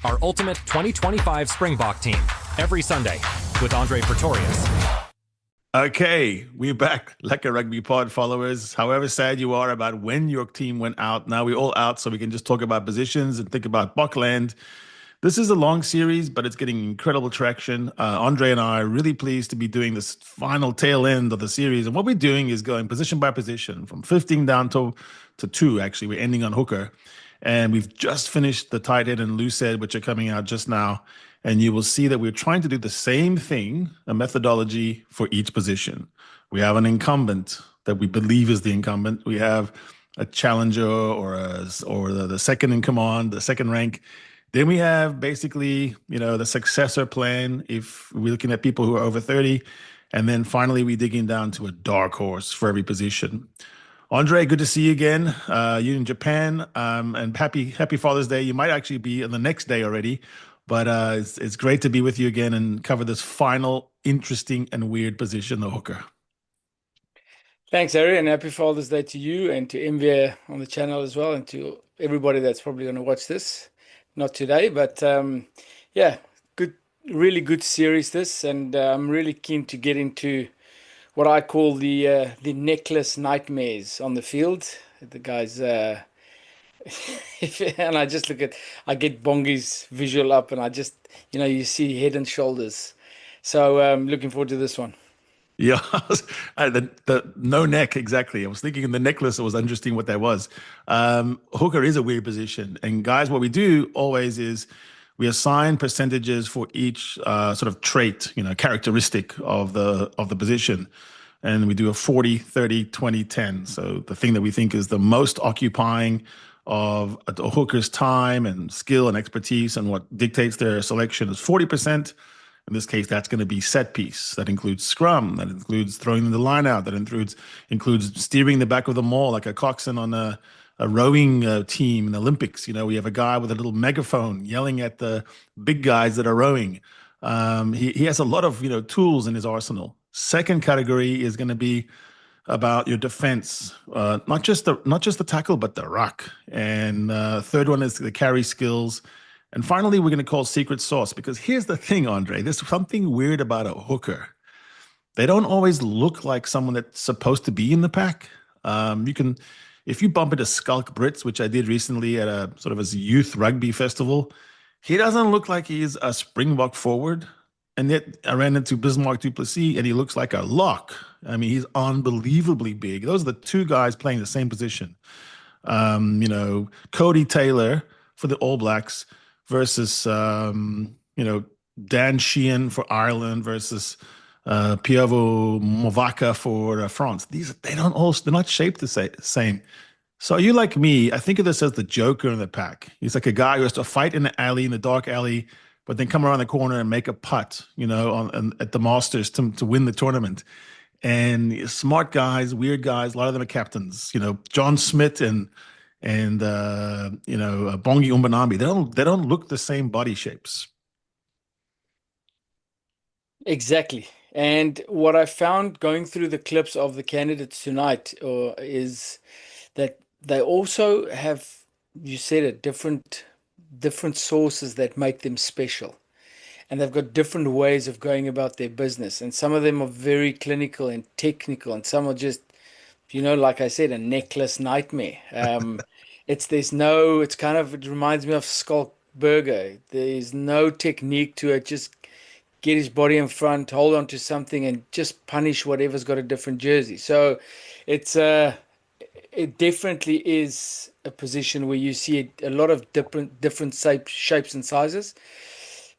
our ultimate 2025 Springbok team, every Sunday with Andre Pretorius. Okay, we're back, like a rugby pod followers. However sad you are about when your team went out, now we're all out, so we can just talk about positions and think about Bokland. This is a long series, but it's getting incredible traction. Andre and I are really pleased to be doing this final tail end of the series. And what we're doing is going position by position from 15 down to 2, actually. We're ending on hooker. And we've just finished the tight head and loose head, which are coming out just now. And you will see that we're trying to do the same thing, a methodology for each position. We have an incumbent that we believe is the incumbent. We have a challenger or the second in command, the second rank. Then we have basically, the successor plan if we're looking at people who are over 30. And then finally, we're digging down to a dark horse for every position. Andre, good to see you again. You in Japan, and happy Father's Day. You might actually be on the next day already, but it's great to be with you again and cover this final interesting and weird position, the hooker. Thanks, Harry, and happy Father's Day to you and to MV on the channel as well, and to everybody that's probably going to watch this. Not today, but yeah, really good series this, and I'm really keen to get into what I call the neckless nightmares on the field. The guys, and I just I get Bongi's visual up, and I just, you see head and shoulders. So looking forward to this one. Yeah, the no neck, exactly. I was thinking in the necklace, it was interesting what that was. Hooker is a weird position. And guys, what we do always is we assign percentages for each sort of trait, characteristic of the position. And we do a 40, 30, 20, 10. So the thing that we think is the most occupying of a hooker's time and skill and expertise and what dictates their selection is 40%. In this case, that's going to be set piece. That includes scrum. That includes throwing the line out. That includes steering the back of the maul like a coxswain on a rowing team in the Olympics. We have a guy with a little megaphone yelling at the big guys that are rowing. He has a lot of tools in his arsenal. Second category is going to be about your defense, not just the tackle, but the ruck. And third one is the carry skills. And finally, we're going to call secret sauce, because here's the thing, Andre, there's something weird about a hooker. They don't always look like someone that's supposed to be in the pack. If you bump into Skulk Brits, which I did recently at a sort of a youth rugby festival, he doesn't look like he's a Springbok forward. And yet I ran into Bismarck du Plessis and he looks like a lock. I mean, he's unbelievably big. Those are the two guys playing the same position. Cody Taylor for the All Blacks versus, Dan Sheehan for Ireland versus Piavo Movaka for France. They're not shaped the same. So you like me, I think of this as the Joker in the pack. He's like a guy who has to fight in the alley, in the dark alley, but then come around the corner and make a putt, at the Masters to win the tournament. And smart guys, weird guys, a lot of them are captains. John Smith and Bongi Mbonambi. They don't look the same body shapes. Exactly. And what I found going through the clips of the candidates tonight is that they also have, you said it, different sources that make them special. And they've got different ways of going about their business. And some of them are very clinical and technical, and some are just, like I said, a necklace nightmare. It reminds me of Skulk Burger. There's no technique to it. Just get his body in front, hold on to something, and just punish whatever's got a different jersey. So it definitely is a position where you see a lot of different shapes and sizes.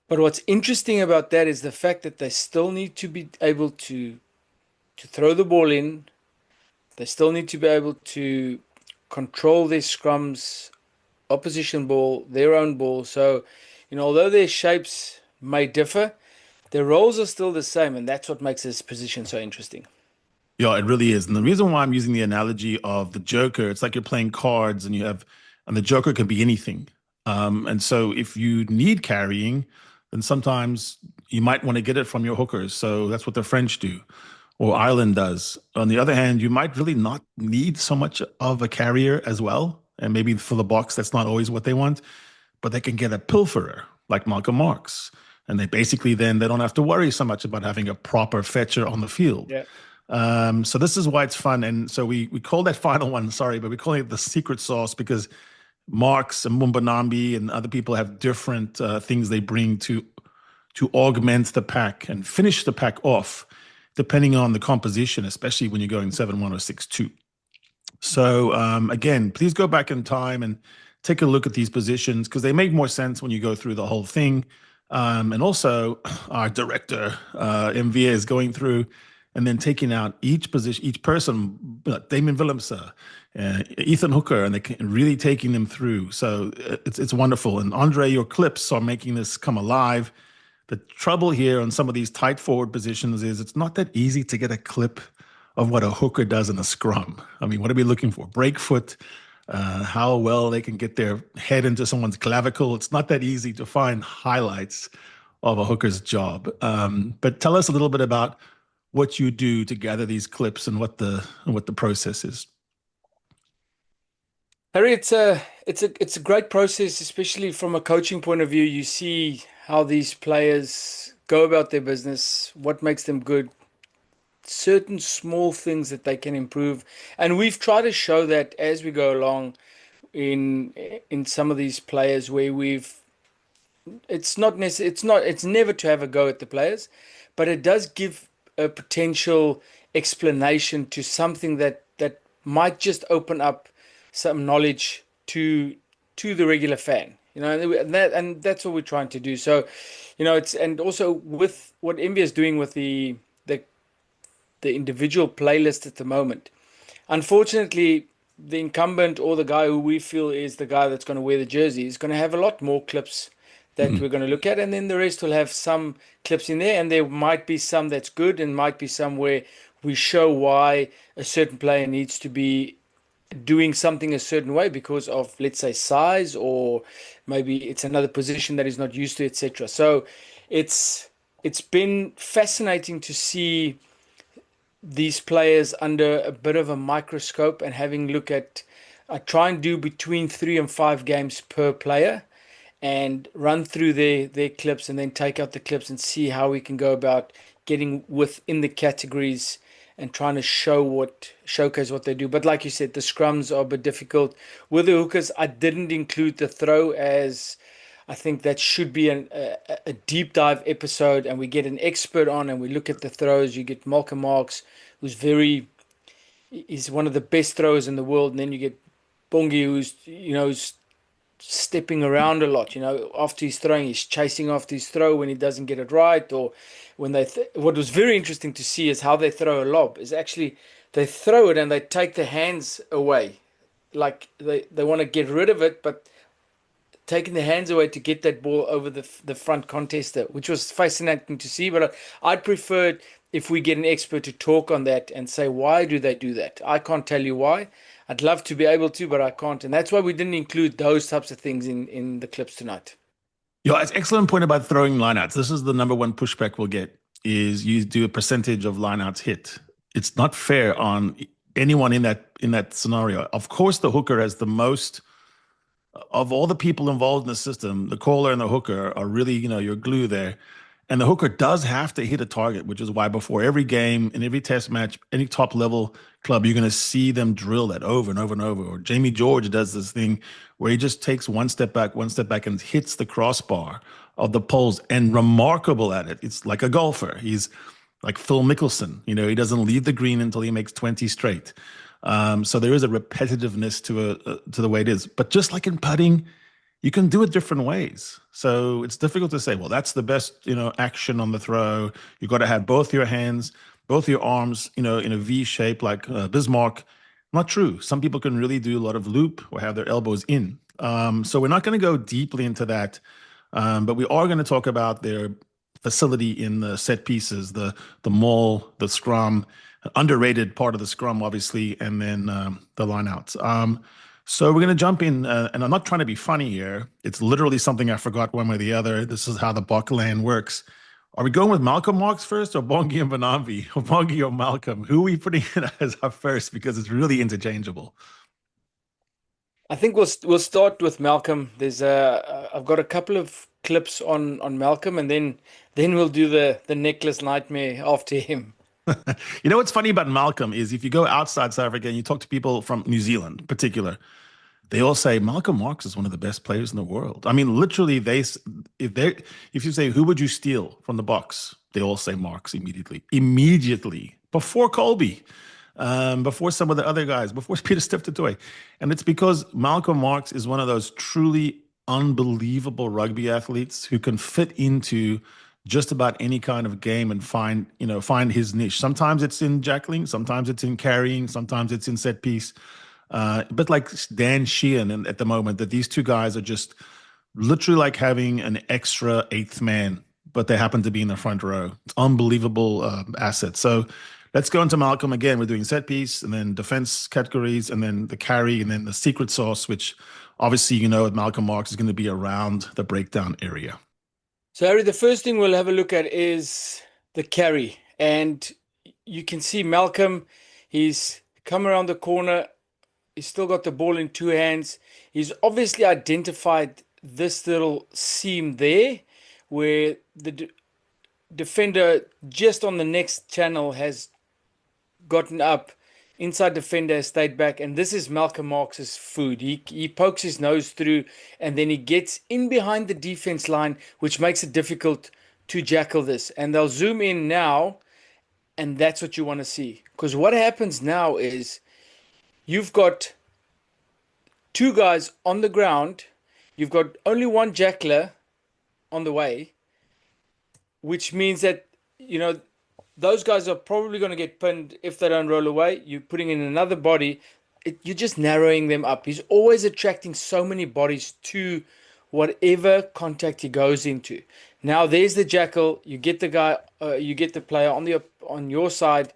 But what's interesting about that is the fact that they still need to be able to throw the ball in. They still need to be able to control their scrums, opposition ball, their own ball. So, although their shapes may differ, their roles are still the same, and that's what makes this position so interesting. Yeah, it really is. And the reason why I'm using the analogy of the Joker, it's like you're playing cards and the Joker can be anything. And so if you need carrying, then sometimes you might want to get it from your hookers. So that's what the French do, or Ireland does. On the other hand, you might really not need so much of a carrier as well. And maybe for the Boks, that's not always what they want. but they can get a pilferer like Malcolm Marx. And they basically then they don't have to worry so much about having a proper fetcher on the field. Yeah. So this is why it's fun. And so we call that final one, sorry, but we call it the secret sauce because Marx and Mbonambi and other people have different things they bring to augment the pack and finish the pack off, depending on the composition, especially when you're going 7-1 or 6-2. So again, please go back in time and take a look at these positions because they make more sense when you go through the whole thing. And also, our director, MVA, is going through and then taking out each position, each person, Damon Willemse, Ethan Hooker, and they really taking them through. So it's wonderful. And Andre, your clips are making this come alive. The trouble here on some of these tight forward positions is it's not that easy to get a clip of what a hooker does in a scrum. I mean, what are we looking for? Break foot, how well they can get their head into someone's clavicle. It's not that easy to find highlights of a hooker's job. But tell us a little bit about what you do to gather these clips and what the process is. Harry, it's a great process, especially from a coaching point of view. You see how these players go about their business, what makes them good, certain small things that they can improve, and we've tried to show that as we go along in some of these players where it's never to have a go at the players, but it does give a potential explanation to something that might just open up some knowledge to the regular fan, and that's what we're trying to do. So, and also with what MB is doing with the individual playlist at the moment. Unfortunately, the incumbent or the guy who we feel is the guy that's going to wear the jersey is going to have a lot more clips that we're going to look at, and then the rest will have some clips in there, and there might be some that's good and might be some where we show why a certain player needs to be doing something a certain way because of, let's say, size, or maybe it's another position that he's not used to, etc. So it's been fascinating to see these players under a bit of a microscope and having look at, I try and do between 3 and 5 games per player and run through their clips and then take out the clips and see how we can go about getting within the categories and trying to showcase what they do. But like you said, the scrums are a bit difficult. With the hookers, I didn't include the throw, as I think that should be a deep dive episode, and we get an expert on and we look at the throws. You get Malcolm Marx, he's one of the best throwers in the world, and then you get Bongi, who's stepping around a lot. After he's throwing, he's chasing after his throw when he doesn't get it right, or when what was very interesting to see is how they throw a lob. Is actually they throw it and they take the hands away, like they want to get rid of it, but taking the hands away to get that ball over the front contester, which was fascinating to see. But I'd prefer if we get an expert to talk on that and say, why do they do that? I can't tell you why. I'd love to be able to, but I can't. And that's why we didn't include those types of things in the clips tonight. Yeah, it's an excellent point about throwing lineouts. This is the number one pushback we'll get, is you do a percentage of lineouts hit. It's not fair on anyone in that scenario. Of course, the hooker has the most of all the people involved in the system. The caller and the hooker are really, your glue there. And the hooker does have to hit a target, which is why before every game, in every test match, any top level club, you're going to see them drill that over and over and over. Or Jamie George does this thing where he just takes one step back, and hits the crossbar of the poles, and remarkable at it. It's like a golfer. He's like Phil Mickelson. He doesn't leave the green until he makes 20 straight. So there is a repetitiveness to the way it is. But just like in putting, you can do it different ways. So it's difficult to say, well, that's the best, action on the throw. You got to have both your hands, both your arms, in a V shape like Bismarck. Not true. Some people can really do a lot of loop or have their elbows in. So we're not going to go deeply into that, but we are going to talk about their facility in the set pieces, the maul, the scrum, underrated part of the scrum, obviously, and then the lineouts. So we're going to jump in, and I'm not trying to be funny here. It's literally something I forgot one way or the other. This is how the Buckland works. Are we going with Malcolm Marx first, or Bongi Mbonambi, or Bongi or Malcolm? Who are we putting in as our first? Because it's really interchangeable. I think we'll start with Malcom. I've got a couple of clips on Malcom, and then we'll do the necklace nightmare after him. You know what's funny about Malcolm is if you go outside South Africa and you talk to people from New Zealand in particular, they all say Malcolm Marx is one of the best players in the world. I mean, literally, if you say who would you steal from the box, they all say Marx immediately before Colby, before some of the other guys, before Peter Stiff Toy, and it's because Malcolm Marx is one of those truly unbelievable rugby athletes who can fit into just about any kind of game and find his niche. Sometimes it's in jackaling, sometimes it's in carrying, sometimes it's in set piece. But like Dan Sheehan at the moment, that these two guys are just literally like having an extra eighth man, but they happen to be in the front row. It's unbelievable asset. So let's go into Malcolm again. We're doing set piece and then defense categories and then the carry and then the secret sauce, which obviously, with Malcolm Marx is going to be around the breakdown area. So, Harry, the first thing we'll have a look at is the carry. And you can see Malcolm, he's come around the corner. He's still got the ball in two hands. He's obviously identified this little seam there where the defender just on the next channel has gotten up. Inside defender has stayed back, and this is Malcolm Marx's food. He pokes his nose through, and then he gets in behind the defense line, which makes it difficult to jackal this. And they'll zoom in now, and that's what you want to see. Because what happens now is you've got two guys on the ground. You've got only one jackler on the way, which means that, those guys are probably going to get pinned if they don't roll away. You're putting in another body. You're just narrowing them up. He's always attracting so many bodies to whatever contact he goes into. Now there's the jackal. You get the guy. You get the player on your side,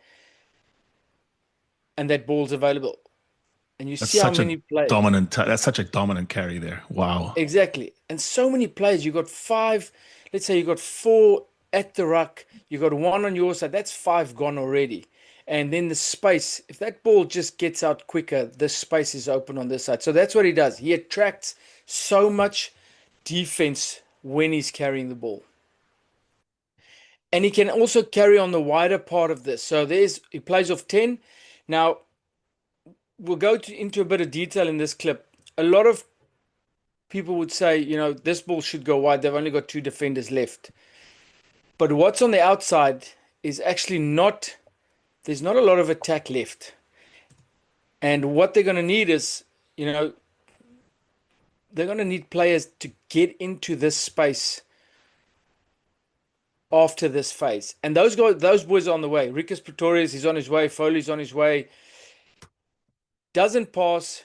and that ball's available. And you see how many players. That's such a dominant carry there. Wow. Exactly. And so many players. You got five. Let's say you got four at the ruck, you got one on your side, that's five gone already. And then the space, if that ball just gets out quicker, the space is open on this side. So that's what he does. He attracts so much defense when he's carrying the ball. And he can also carry on the wider part of this. So he plays off 10. Now, we'll go into a bit of detail in this clip. A lot of people would say, this ball should go wide. They've only got two defenders left. But what's on the outside is actually there's not a lot of attack left. And what they're going to need is, they're going to need players to get into this space after this phase. And those boys are on the way. Rikus Pretorius, he's on his way. Foley's on his way. Doesn't pass.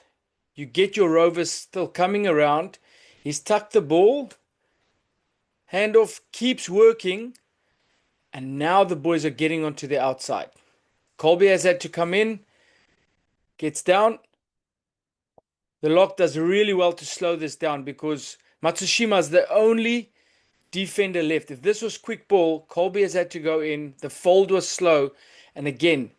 You get your rovers still coming around. He's tucked the ball. Handoff keeps working, and now the boys are getting onto the outside. Colby has had to come in, gets down. The lock does really well to slow this down because Matsushima is the only defender left. If this was quick ball, Colby has had to go in. The fold was slow, and again,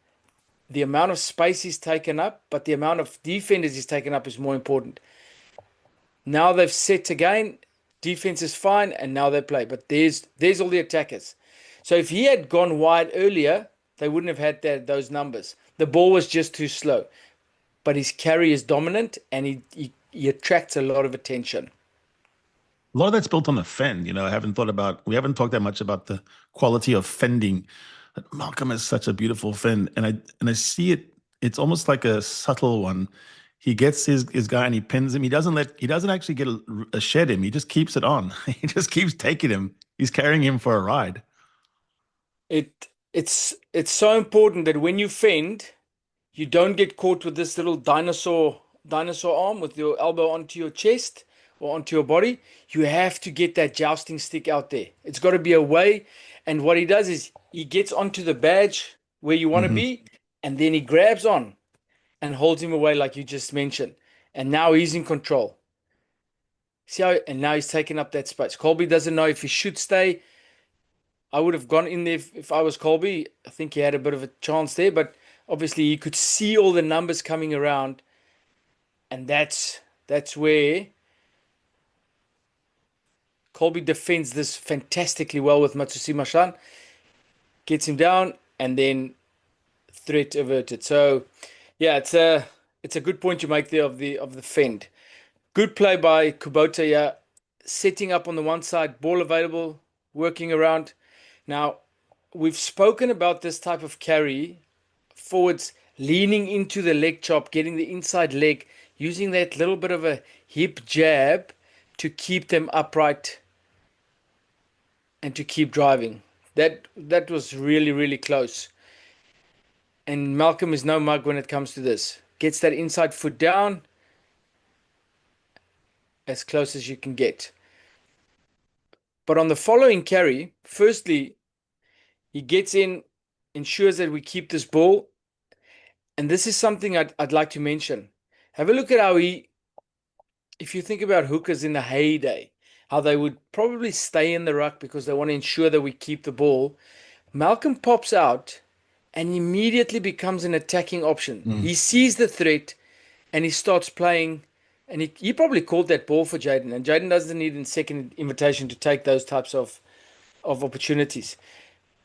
the amount of space he's taken up, but the amount of defenders he's taken up is more important. Now they've set again. Defense is fine, and now they play. But there's all the attackers. So if he had gone wide earlier, they wouldn't have had those numbers. The ball was just too slow. But his carry is dominant, and he attracts a lot of attention. A lot of that's built on the fend. We haven't talked that much about the quality of fending. Malcolm has such a beautiful fend, and I see it. It's almost like a subtle one. He gets his guy and he pins him. He doesn't actually get a shed him. He just keeps it on. He just keeps taking him. He's carrying him for a ride. It's so important that when you fend, you don't get caught with this little dinosaur arm with your elbow onto your chest or onto your body. You have to get that jousting stick out there. It's got to be away. And what he does is he gets onto the badge where you want to be, and then he grabs on and holds him away like you just mentioned. And now he's in control. See how? And now he's taking up that space. Colby doesn't know if he should stay. I would have gone in there if I was Colby. I think he had a bit of a chance there, but obviously he could see all the numbers coming around, and that's That's where Colby defends this fantastically well with Matsushima-san, gets him down, and then threat averted. So, yeah, it's a good point you make there of the fend. Good play by Kubota, yeah, setting up on the one side, ball available, working around. Now, we've spoken about this type of carry, forwards leaning into the leg chop, getting the inside leg, using that little bit of a hip jab to keep them upright and to keep driving. That was really, really close. And Malcom is no mug when it comes to this. Gets that inside foot down as close as you can get. But on the following carry, firstly, he gets in, ensures that we keep this ball. And this is something I'd like to mention. Have a look at how if you think about hookers in the heyday, how they would probably stay in the ruck because they want to ensure that we keep the ball. Malcom pops out and immediately becomes an attacking option. He sees the threat and he starts playing. And he probably called that ball for Jaden. And Jaden doesn't need a second invitation to take those types of opportunities.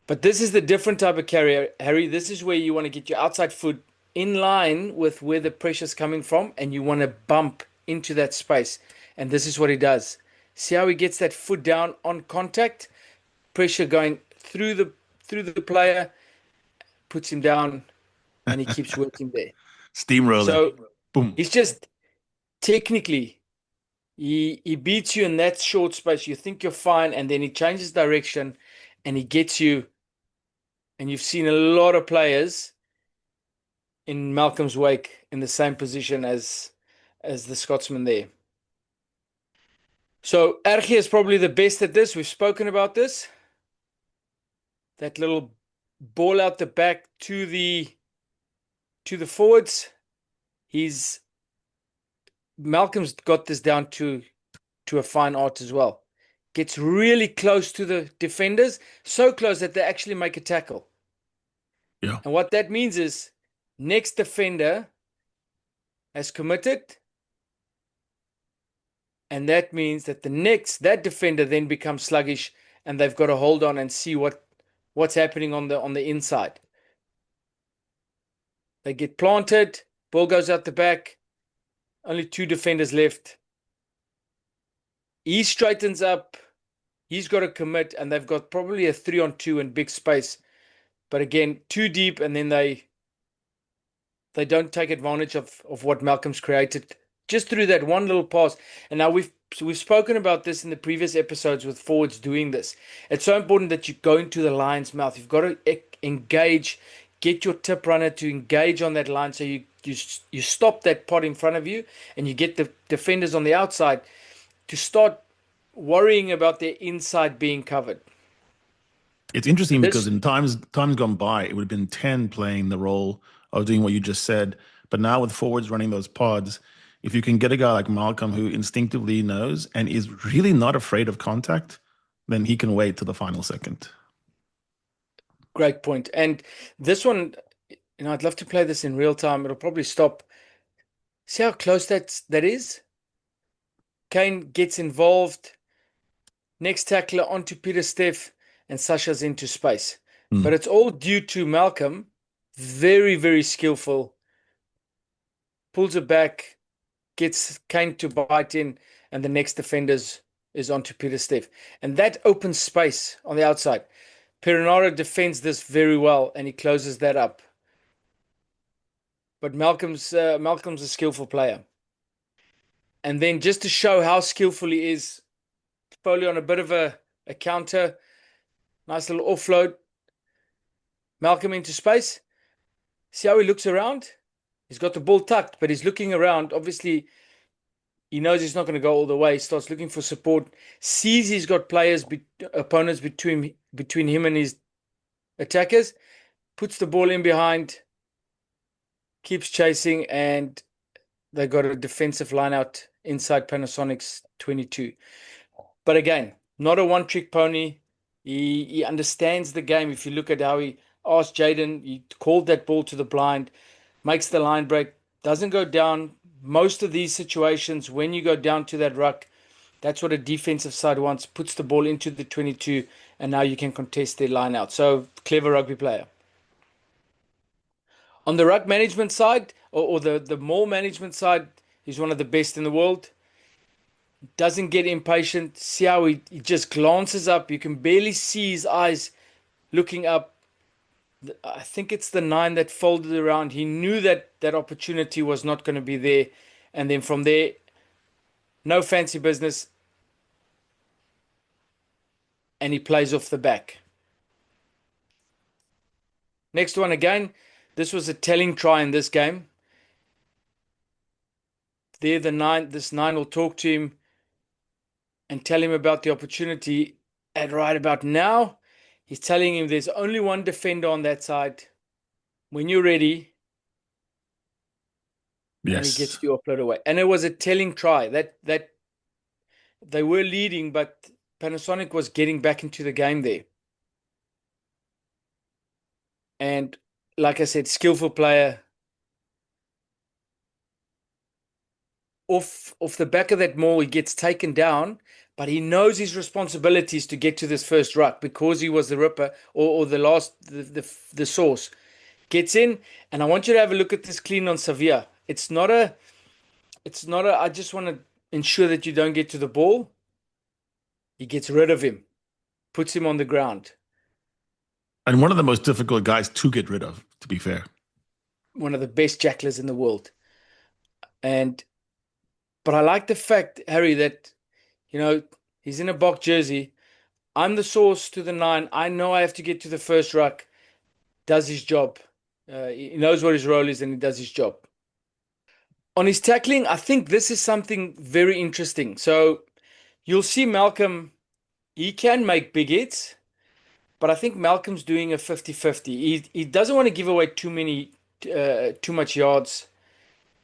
But this is the different type of carry, Harry. This is where you want to get your outside foot in line with where the pressure's coming from, and you want to bump into that space. And this is what he does. See how he gets that foot down on contact, pressure going through the player, puts him down, and he keeps working there. Steamroller. So Boom. he's just technically, he beats you in that short space. You think you're fine, and then he changes direction, and he gets you. And you've seen a lot of players in Malcolm's wake in the same position as the Scotsman there. So Ergie is probably the best at this. We've spoken about this. That little ball out the back to the forwards. Malcolm's got this down to a fine art as well. Gets really close to the defenders, so close that they actually make a tackle. Yeah. And what that means is next defender has committed, and that means that that defender then becomes sluggish, and they've got to hold on and see what's happening on the inside. They get planted, ball goes out the back, only 2 defenders left. He straightens up, he's got to commit, and they've got probably a 3-on-2 in big space. But again, too deep, and then they don't take advantage of what Malcolm's created just through that one little pass. And now we've spoken about this in the previous episodes with forwards doing this. It's so important that you go into the lion's mouth. You've got to engage, get your tip runner to engage on that line, so you stop that pot in front of you, and you get the defenders on the outside to start worrying about their inside being covered. It's interesting because in times gone by, it would have been 10 playing the role of doing what you just said. But now with forwards running those pods, if you can get a guy like Malcom who instinctively knows and is really not afraid of contact, then he can wait to the final second. Great point. And this one, I'd love to play this in real time. It'll probably stop. See how close that is? Kane gets involved. Next tackler onto Peter Steph, and Sasha's into space. But it's all due to Malcom. Very, very skillful. Pulls it back, gets Kane to bite in, and the next defender is onto Peter Steph. And that opens space on the outside. Perinara defends this very well, and he closes that up. But Malcolm's a skillful player. And then just to show how skillful he is, Foley on a bit of a counter. Nice little offload. Malcom into space. See how he looks around? He's got the ball tucked, but he's looking around. Obviously, he knows he's not going to go all the way. He starts looking for support. Sees he's got opponents between him and his attackers. Puts the ball in behind. Keeps chasing, and they got a defensive line out inside Panasonic's 22. But again, not a one-trick pony. He understands the game. If you look at how he asked Jaden, he called that ball to the blind, makes the line break, doesn't go down, most of these situations, when you go down to that ruck, that's what a defensive side wants, puts the ball into the 22, and now you can contest their line out. So, clever rugby player. On the ruck management side, or the maul management side, he's one of the best in the world. Doesn't get impatient. See how he just glances up. You can barely see his eyes looking up. I think it's the 9 that folded around. He knew that that opportunity was not going to be there. And then from there, no fancy business. And he plays off the back. Next one again. This was a telling try in this game. There, this 9 will talk to him and tell him about the opportunity. And right about now, he's telling him there's only one defender on that side. When you're ready, Yes. and he gets the offload away. And it was a telling try. That they were leading, but Panasonic was getting back into the game there. And like I said, skillful player. Off the back of that maul, he gets taken down, but he knows his responsibilities to get to this first ruck because he was the ripper or the source. Gets in, and I want you to have a look at this clean on Sevilla. It's not a, I just want to ensure that you don't get to the ball. He gets rid of him, puts him on the ground. And one of the most difficult guys to get rid of, to be fair. One of the best jacklers in the world. But I like the fact, Harry, that, he's in a Boks jersey. I'm the source to the 9. I know I have to get to the first ruck. Does his job. He knows what his role is and he does his job. On his tackling, I think this is something very interesting. So you'll see Malcom, he can make big hits, but I think Malcolm's doing a 50-50. He doesn't want to give away too much yards,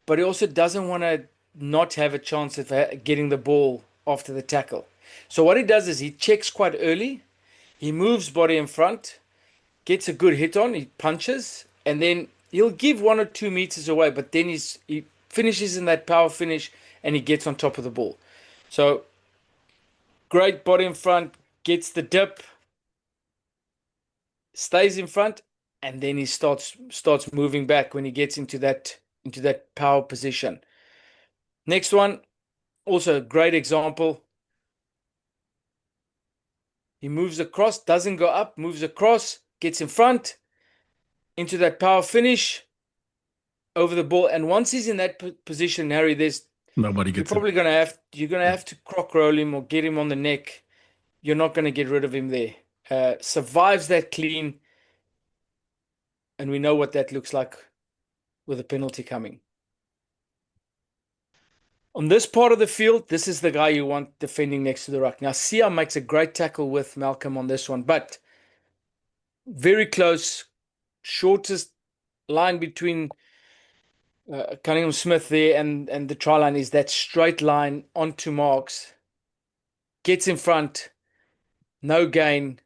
but he also doesn't want to not have a chance of getting the ball after the tackle. So what he does is he checks quite early. He moves body in front, gets a good hit on, he punches, and then he'll give 1 or 2 meters away, but then he finishes in that power finish and he gets on top of the ball. So great body in front, gets the dip, stays in front, and then he starts moving back when he gets into that power position. Next one, also a great example. He moves across, doesn't go up, moves across, gets in front, into that power finish, over the ball. And once he's in that position, Harry, Nobody gets you're probably going to have to croc roll him or get him on the neck. You're not going to get rid of him there. Survives that clean, and we know what that looks like with a penalty coming. On this part of the field, this is the guy you want defending next to the ruck. Now, Sia makes a great tackle with Malcom on this one, but very close, shortest line between Cunningham Smith there and the try line is that straight line onto Marx. Gets in front, no gain.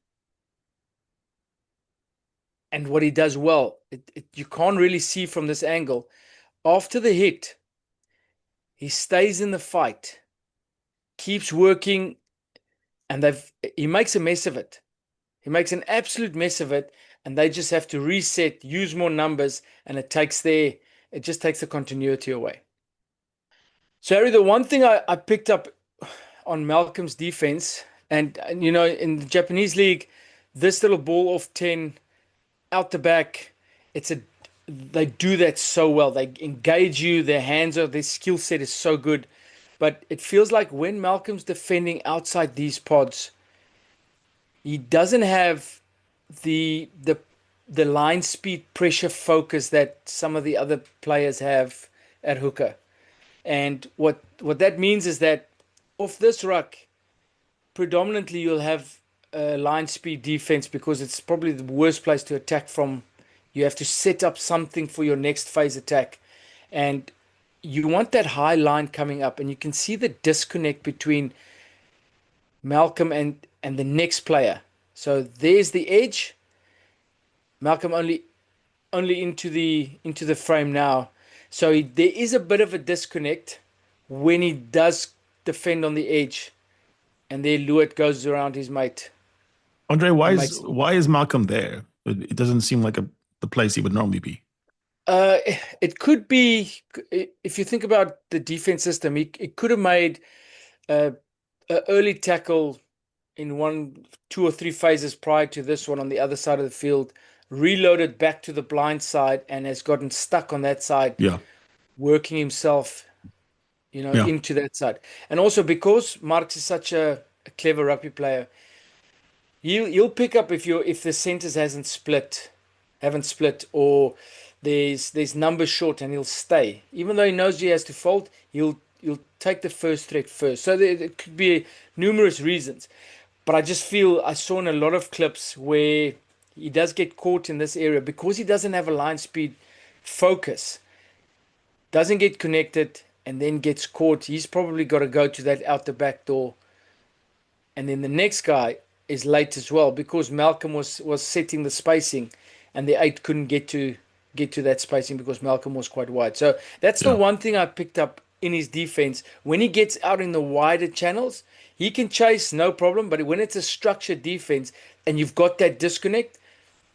And what he does well, you can't really see from this angle. After the hit, he stays in the fight, keeps working, and he makes a mess of it. He makes an absolute mess of it, and they just have to reset, use more numbers, and it just takes the continuity away. So, Harry, the one thing I picked up on Malcolm's defense, and in the Japanese league, this little ball off 10, out the back, they do that so well. They engage you, their skill set is so good. But it feels like when Malcolm's defending outside these pods, he doesn't have the line speed pressure focus that some of the other players have at hooker. And what that means is that off this ruck, predominantly you'll have line speed defense because it's probably the worst place to attack from. You have to set up something for your next phase attack. And you want that high line coming up. And you can see the disconnect between Malcom and the next player. So there's the edge. Malcom only into the frame now. So there is a bit of a disconnect when he does defend on the edge, and there Lewitt goes around his mate. Andre, And makes why is Malcolm there? It doesn't seem like the place he would normally be. it could be, if you think about the defense system, it could have made a early tackle in 1, 2 or 3 phases prior to this one on the other side of the field, reloaded back to the blind side, and has gotten stuck on that side, Yeah. working himself, Yeah. into that side. And also because Marx is such a clever rugby player, you'll pick up if the centers haven't split, or there's numbers short, and he'll stay. Even though he knows he has to fold, he'll take the first threat first. So there could be numerous reasons. But I just feel I saw in a lot of clips where he does get caught in this area because he doesn't have a line speed focus, doesn't get connected, and then gets caught. He's probably got to go to that out the back door. And then the next guy is late as well because Malcolm was setting the spacing, and the 8 couldn't get to that spacing because Malcolm was quite wide. So that's the one thing I picked up in his defense. When he gets out in the wider channels, he can chase, no problem. But when it's a structured defense and you've got that disconnect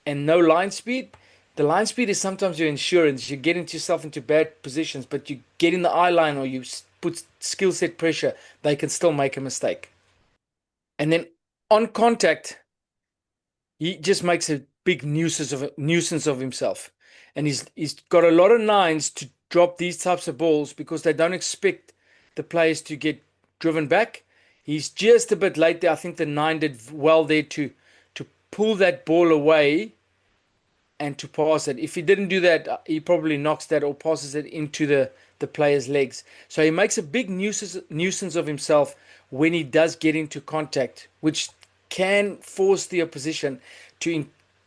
and no line speed, the line speed is sometimes your insurance. You get yourself into bad positions, but you get in the eye line or you put skill set pressure, they can still make a mistake. And then on contact, he just makes a big nuisance of himself. And he's got a lot of 9s to drop these types of balls because they don't expect the players to get driven back. He's just a bit late there. I think the 9 did well there to pull that ball away and to pass it. If he didn't do that, he probably knocks that or passes it into the player's legs. So he makes a big nuisance of himself when he does get into contact, which can force the opposition to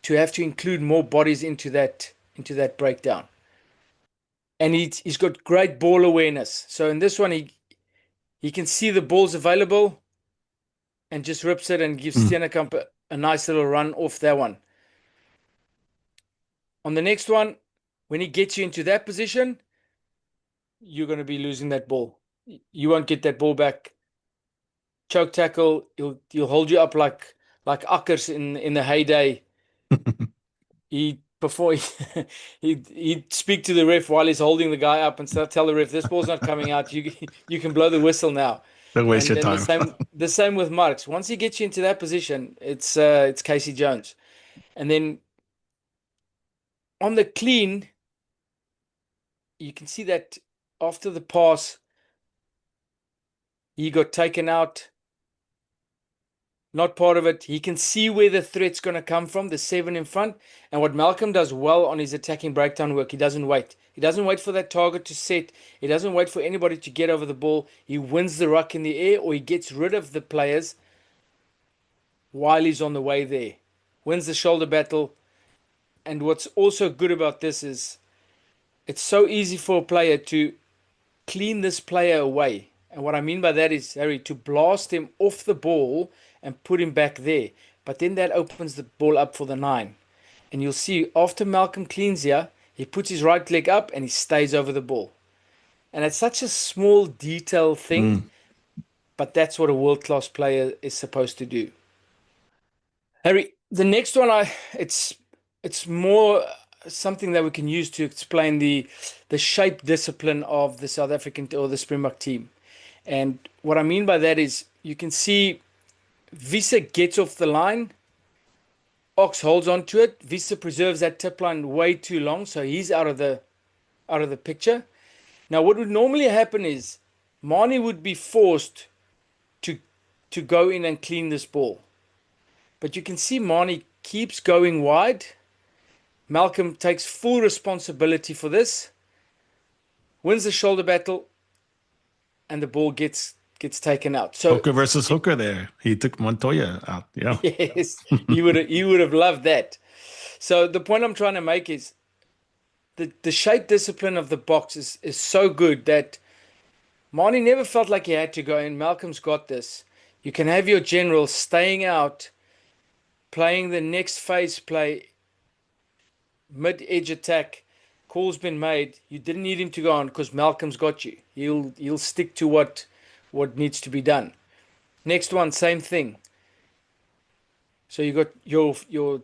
have to include more bodies into that breakdown. And he's got great ball awareness. So in this one, he can see the balls available and just rips it and gives Steenekamp a nice little run off that one. On the next one, when he gets you into that position, you're going to be losing that ball. You won't get that ball back. Choke tackle, he'll hold you up like Akkers in the heyday. He'd speak to the ref while he's holding the guy up and tell the ref, this ball's not coming out. You can blow the whistle now. Don't waste your time. The same with Marx. Once he gets you into that position, it's Casey Jones. And then on the clean, you can see that after the pass, he got taken out. Not part of it. He can see where the threat's going to come from, the 7 in front. And what Malcolm does well on his attacking breakdown work, he doesn't wait. He doesn't wait for that target to set. He doesn't wait for anybody to get over the ball. He wins the ruck in the air, or he gets rid of the players while he's on the way there. Wins the shoulder battle. And what's also good about this is it's so easy for a player to clean this player away. And what I mean by that is, Harry, to blast him off the ball and put him back there. But then that opens the ball up for the 9. And you'll see after Malcolm cleans here, he puts his right leg up and he stays over the ball. And it's such a small detail thing, but that's what a world-class player is supposed to do. Harry, the next one, it's more something that we can use to explain the shape discipline of the South African or the Springbok team. And what I mean by that is you can see Visa gets off the line. Ox holds on to it. Visa preserves that tip line way too long, so he's out of the picture. Now, what would normally happen is Mani would be forced to go in and clean this ball. But you can see Mani keeps going wide. Malcolm takes full responsibility for this, wins the shoulder battle, and the ball gets taken out. So Hooker versus Hooker there. He took Montoya out. Yeah. Yes, you would have loved that. So the point I'm trying to make is the shape discipline of the Boks is so good that Mani never felt like he had to go in. Malcolm's got this. You can have your general staying out, playing the next phase play, mid-edge attack, call's been made. You didn't need him to go on because Malcolm's got you. He'll stick to what needs to be done. Next one, same thing. So you got your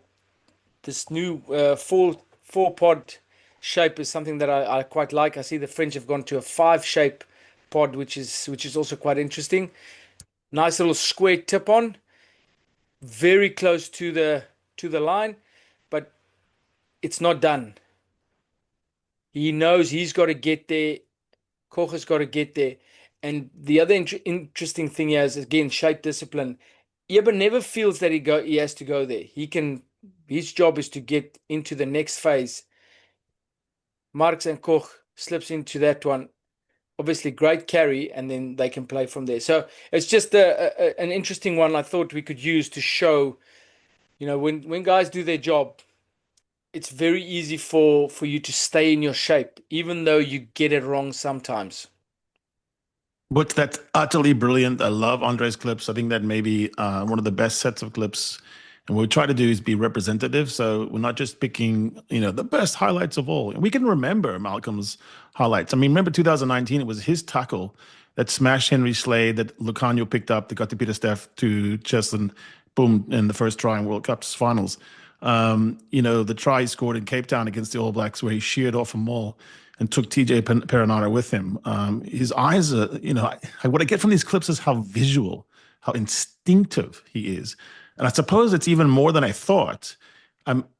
this new four pod shape is something that I quite like. I see the French have gone to a 5 shape pod, which is also quite interesting. Nice little square tip on, very close to the line, but it's not done. He knows he's got to get there. Koch has got to get there. And the other interesting thing is, again, shape discipline. Eber never feels that he has to go there. His job is to get into the next phase. Marx and Koch slips into that one. Obviously, great carry, and then they can play from there. So it's just an interesting one I thought we could use to show, when guys do their job, it's very easy for you to stay in your shape, even though you get it wrong sometimes. But that's utterly brilliant. I love Andre's clips. I think that may be one of the best sets of clips. And what we try to do is be representative. So we're not just picking, the best highlights of all. And we can remember Malcolm's highlights. I mean, remember 2019, it was his tackle that smashed Henry Slade that Lucanio picked up that got to Peter Steph to Cheslin, boom, in the first try in World Cup's finals. The try he scored in Cape Town against the All Blacks where he sheared off a maul and took TJ Perenara with him. His eyes are, what I get from these clips is how visual, how instinctive he is. And I suppose it's even more than I thought.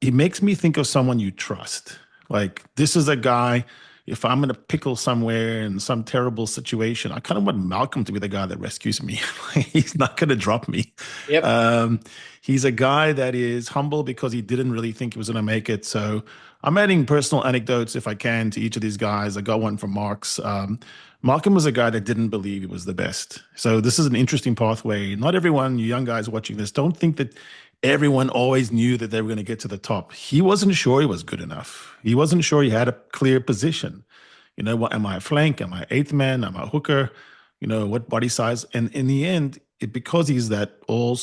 He makes me think of someone you trust. Like, this is a guy, if I'm in a pickle somewhere in some terrible situation, I kind of want Malcolm to be the guy that rescues me. He's not going to drop me. Yep. He's a guy that is humble because he didn't really think he was going to make it. So I'm adding personal anecdotes, if I can, to each of these guys. I got one from Marx. Malcolm was a guy that didn't believe he was the best. So this is an interesting pathway. Not everyone, you young guys watching this, don't think that everyone always knew that they were going to get to the top. He wasn't sure he was good enough. He wasn't sure he had a clear position. What am I a flank? Am I eighth man? Am I a hooker? What body size? And in the end, because he's that all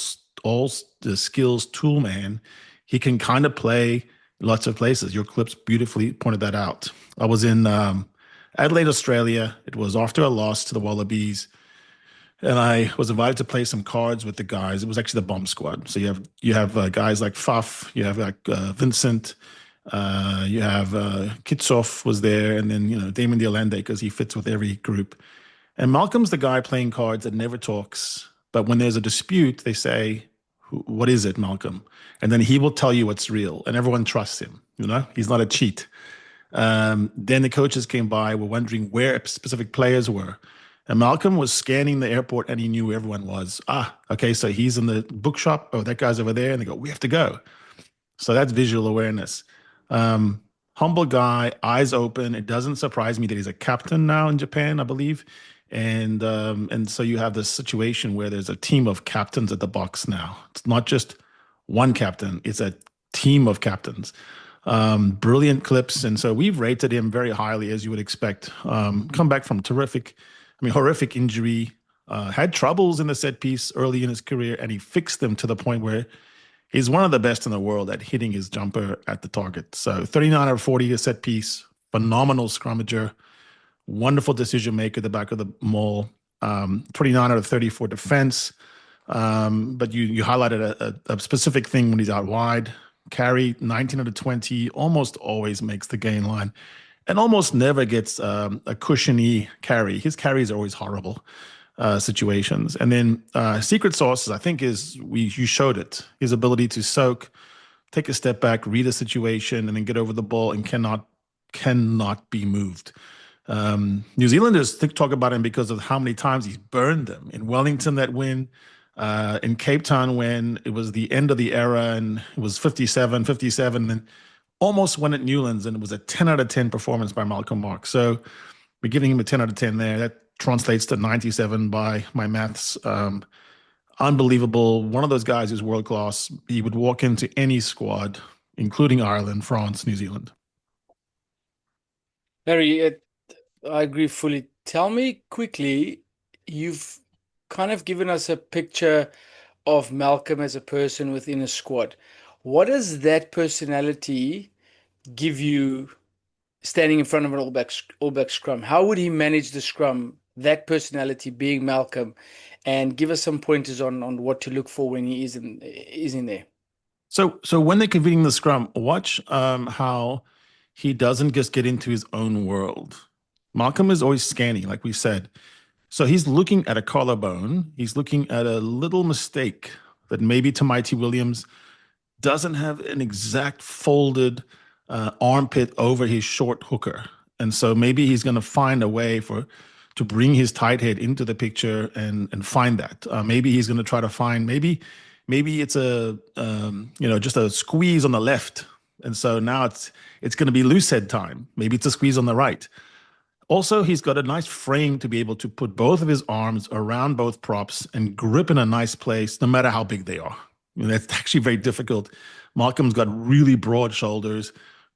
the skills tool man, he can kind of play lots of places. Your clips beautifully pointed that out. I was in Adelaide, Australia. It was after a loss to the Wallabies, and I was invited to play some cards with the guys. It was actually the bomb squad. So you have guys like Faf, you have like Vincent, you have Kitsov was there, and then Damon Diolande, because he fits with every group. And Malcolm's the guy playing cards that never talks, but when there's a dispute, they say, "What is it, Malcolm?" And then he will tell you what's real, and everyone trusts him. He's not a cheat. Then the coaches came by, were wondering where specific players were. And Malcolm was scanning the airport and he knew who everyone was. Okay, so he's in the bookshop. Oh, that guy's over there. And they go, we have to go. So that's visual awareness. Humble guy, eyes open. It doesn't surprise me that he's a captain now in Japan, I believe. And so you have this situation where there's a team of captains at the Boks now. It's not just one captain, it's a team of captains. Brilliant clips. And so we've rated him very highly, as you would expect. Come back from horrific injury, had troubles in the set piece early in his career, and he fixed them to the point where he's one of the best in the world at hitting his jumper at the target. So 39 out of 40 a set piece, phenomenal scrummager, wonderful decision maker at the back of the maul, 29 out of 30 for defense. But you highlighted a specific thing when he's out wide. Carry 19 out of 20, almost always makes the gain line and almost never gets a cushiony carry. His carries are always horrible situations. And then secret sauces, I think, you showed it. His ability to soak, take a step back, read a situation, and then get over the ball and cannot be moved. New Zealanders talk about him because of how many times he's burned them. In Wellington, that win, in Cape Town when it was the end of the era and it was 57, and almost won at Newlands, and it was a 10 out of 10 performance by Malcolm Marx. So we're giving him a 10 out of 10 there. That translates to 97 by my maths. Unbelievable. One of those guys who's world class. He would walk into any squad, including Ireland, France, New Zealand. Merwe, I agree fully. Tell me quickly, you've kind of given us a picture of Malcolm as a person within a squad. What does that personality give you standing in front of an all-back scrum. How would he manage the scrum, that personality being Malcom, and give us some pointers on what to look for when he is in there? So when they're convening the scrum, watch how he doesn't just get into his own world. Malcolm is always scanning, like we said. So he's looking at a collarbone. He's looking at a little mistake that maybe Mighty Williams doesn't have an exact folded armpit over his short hooker. And so maybe he's going to find a way to bring his tight head into the picture and find that. Maybe he's going to try to find maybe it's a just a squeeze on the left, and so now it's going to be loose head time. Maybe it's a squeeze on the right. Also, he's got a nice frame to be able to put both of his arms around both props and grip in a nice place, no matter how big they are. I mean, that's actually very difficult. Malcolm's got really broad shoulders,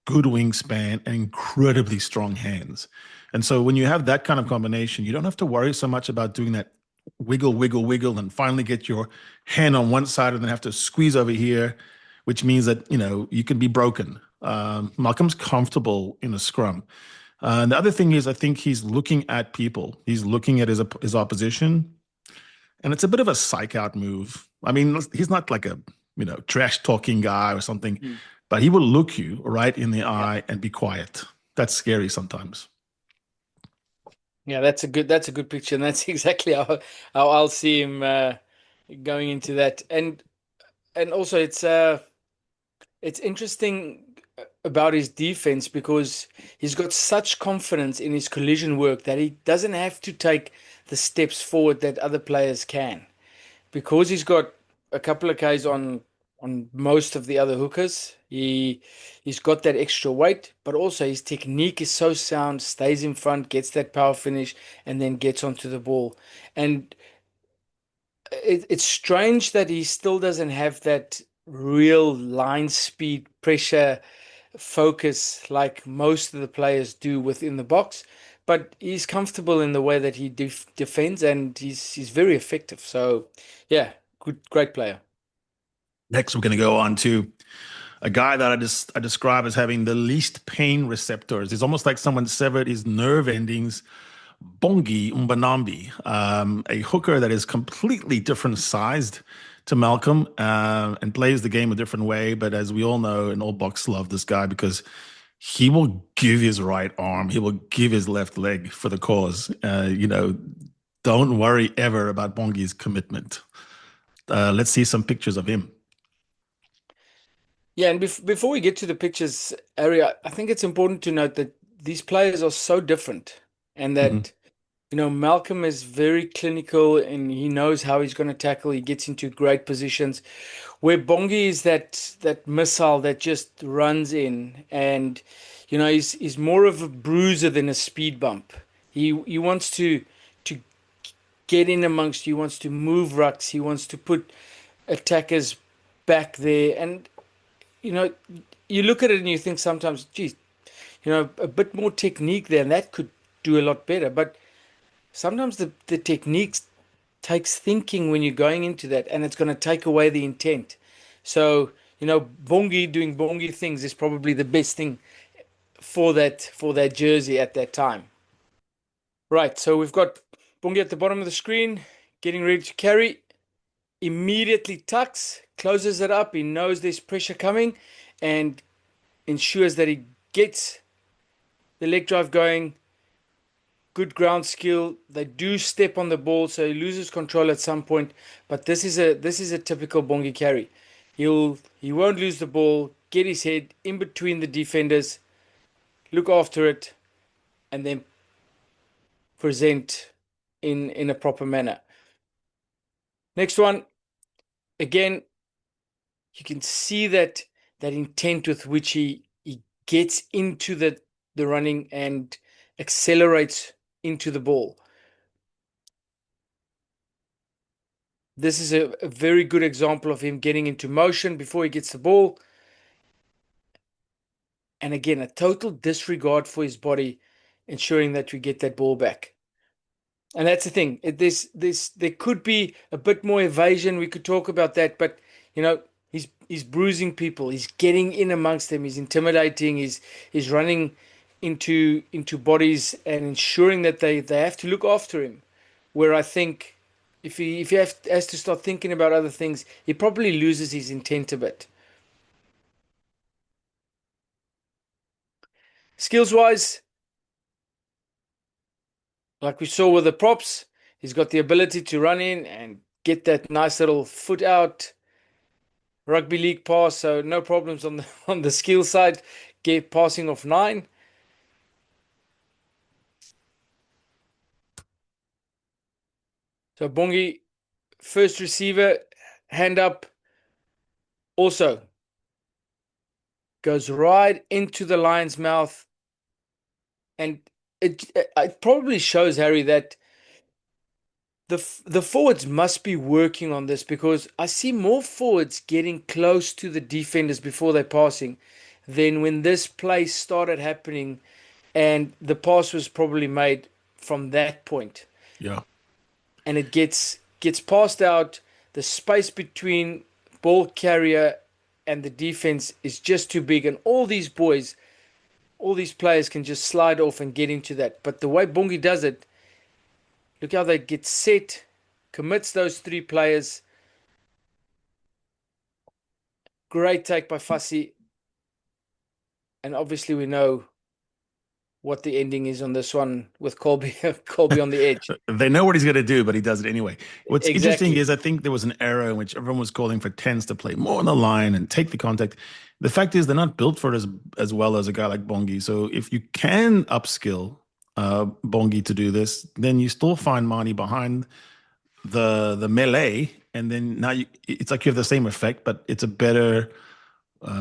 good wingspan, and incredibly strong hands. And so when you have that kind of combination, you don't have to worry so much about doing that wiggle, wiggle, wiggle, and finally get your hand on one side and then have to squeeze over here, which means that, you can be broken. Malcolm's comfortable in a scrum. The other thing is, I think he's looking at people. He's looking at his opposition, and it's a bit of a psych out move. I mean, he's not like a trash talking guy or something, but he will look you right in the eye and be quiet. That's scary sometimes. Yeah, that's a good picture, and that's exactly how I'll see him going into that. And also it's interesting about his defense because he's got such confidence in his collision work that he doesn't have to take the steps forward that other players can, because he's got a couple of Ks on most of the other hookers. He's got that extra weight, but also his technique is so sound, stays in front, gets that power finish, and then gets onto the ball. And it's strange that he still doesn't have that real line speed pressure focus like most of the players do within the box, but he's comfortable in the way that he defends, and he's very effective. So yeah, great player. Next, we're going to go on to a guy that I describe as having the least pain receptors. It's almost like someone severed his nerve endings. Bongi Mbonambi, a hooker that is completely different sized to Malcolm and plays the game a different way. But as we all know, and all Boks love this guy because he will give his right arm, he will give his left leg for the cause. Don't worry ever about Bongi's commitment. Let's see some pictures of him. Yeah, and before we get to the pictures, Ari, I think it's important to note that these players are so different, and that Malcolm is very clinical and he knows how he's going to tackle. He gets into great positions, where Bongi is that missile that just runs in, and he's more of a bruiser than a speed bump. He wants to get in amongst you, he wants to move rucks, he wants to put attackers back there, and you look at it and you think sometimes, geez, a bit more technique there, and that could do a lot better. But sometimes the techniques takes thinking when you're going into that, and it's going to take away the intent. So, Bongi doing Bongi things is probably the best thing for that jersey at that time. Right, so we've got Bongi at the bottom of the screen, getting ready to carry. Immediately tucks, closes it up. He knows there's pressure coming and ensures that he gets the leg drive going. Good ground skill. They do step on the ball, so he loses control at some point. But this is a typical Bongi carry. He won't lose the ball, get his head in between the defenders, look after it, and then present in a proper manner. Next one. Again, you can see that intent with which he gets into the running and accelerates into the ball. This is a very good example of him getting into motion before he gets the ball. And again, a total disregard for his body, ensuring that we get that ball back. And that's the thing. There could be a bit more evasion. We could talk about that, but he's bruising people. He's getting in amongst them. He's intimidating. He's running into bodies and ensuring that they have to look after him. Where I think if he has to start thinking about other things, he probably loses his intent a bit. Skills wise, like we saw with the props, he's got the ability to run in and get that nice little foot out rugby league pass, so no problems on the on the skill side. Get passing of 9. So Bongi, first receiver, hand up, also goes right into the lion's mouth, and it probably shows, Harry, that the forwards must be working on this, because I see more forwards getting close to the defenders before they're passing than when this play started happening, and the pass was probably made from that point. Yeah. And it gets passed out. The space between ball carrier and the defense is just too big, and all these players can just slide off and get into that. But the way Bongi does it, look how they get set, commits those 3 players. Great take by Fassi. And obviously we know what the ending is on this one with Colby on the edge. They know what he's going to do, but he does it anyway. What's Exactly. interesting is I think there was an era in which everyone was calling for 10s to play more on the line and take the contact. The fact is they're not built for it as well as a guy like Bongi. So if you can upskill Bongi to do this, then you still find Marnie behind the melee, and then now it's like you have the same effect, but it's a better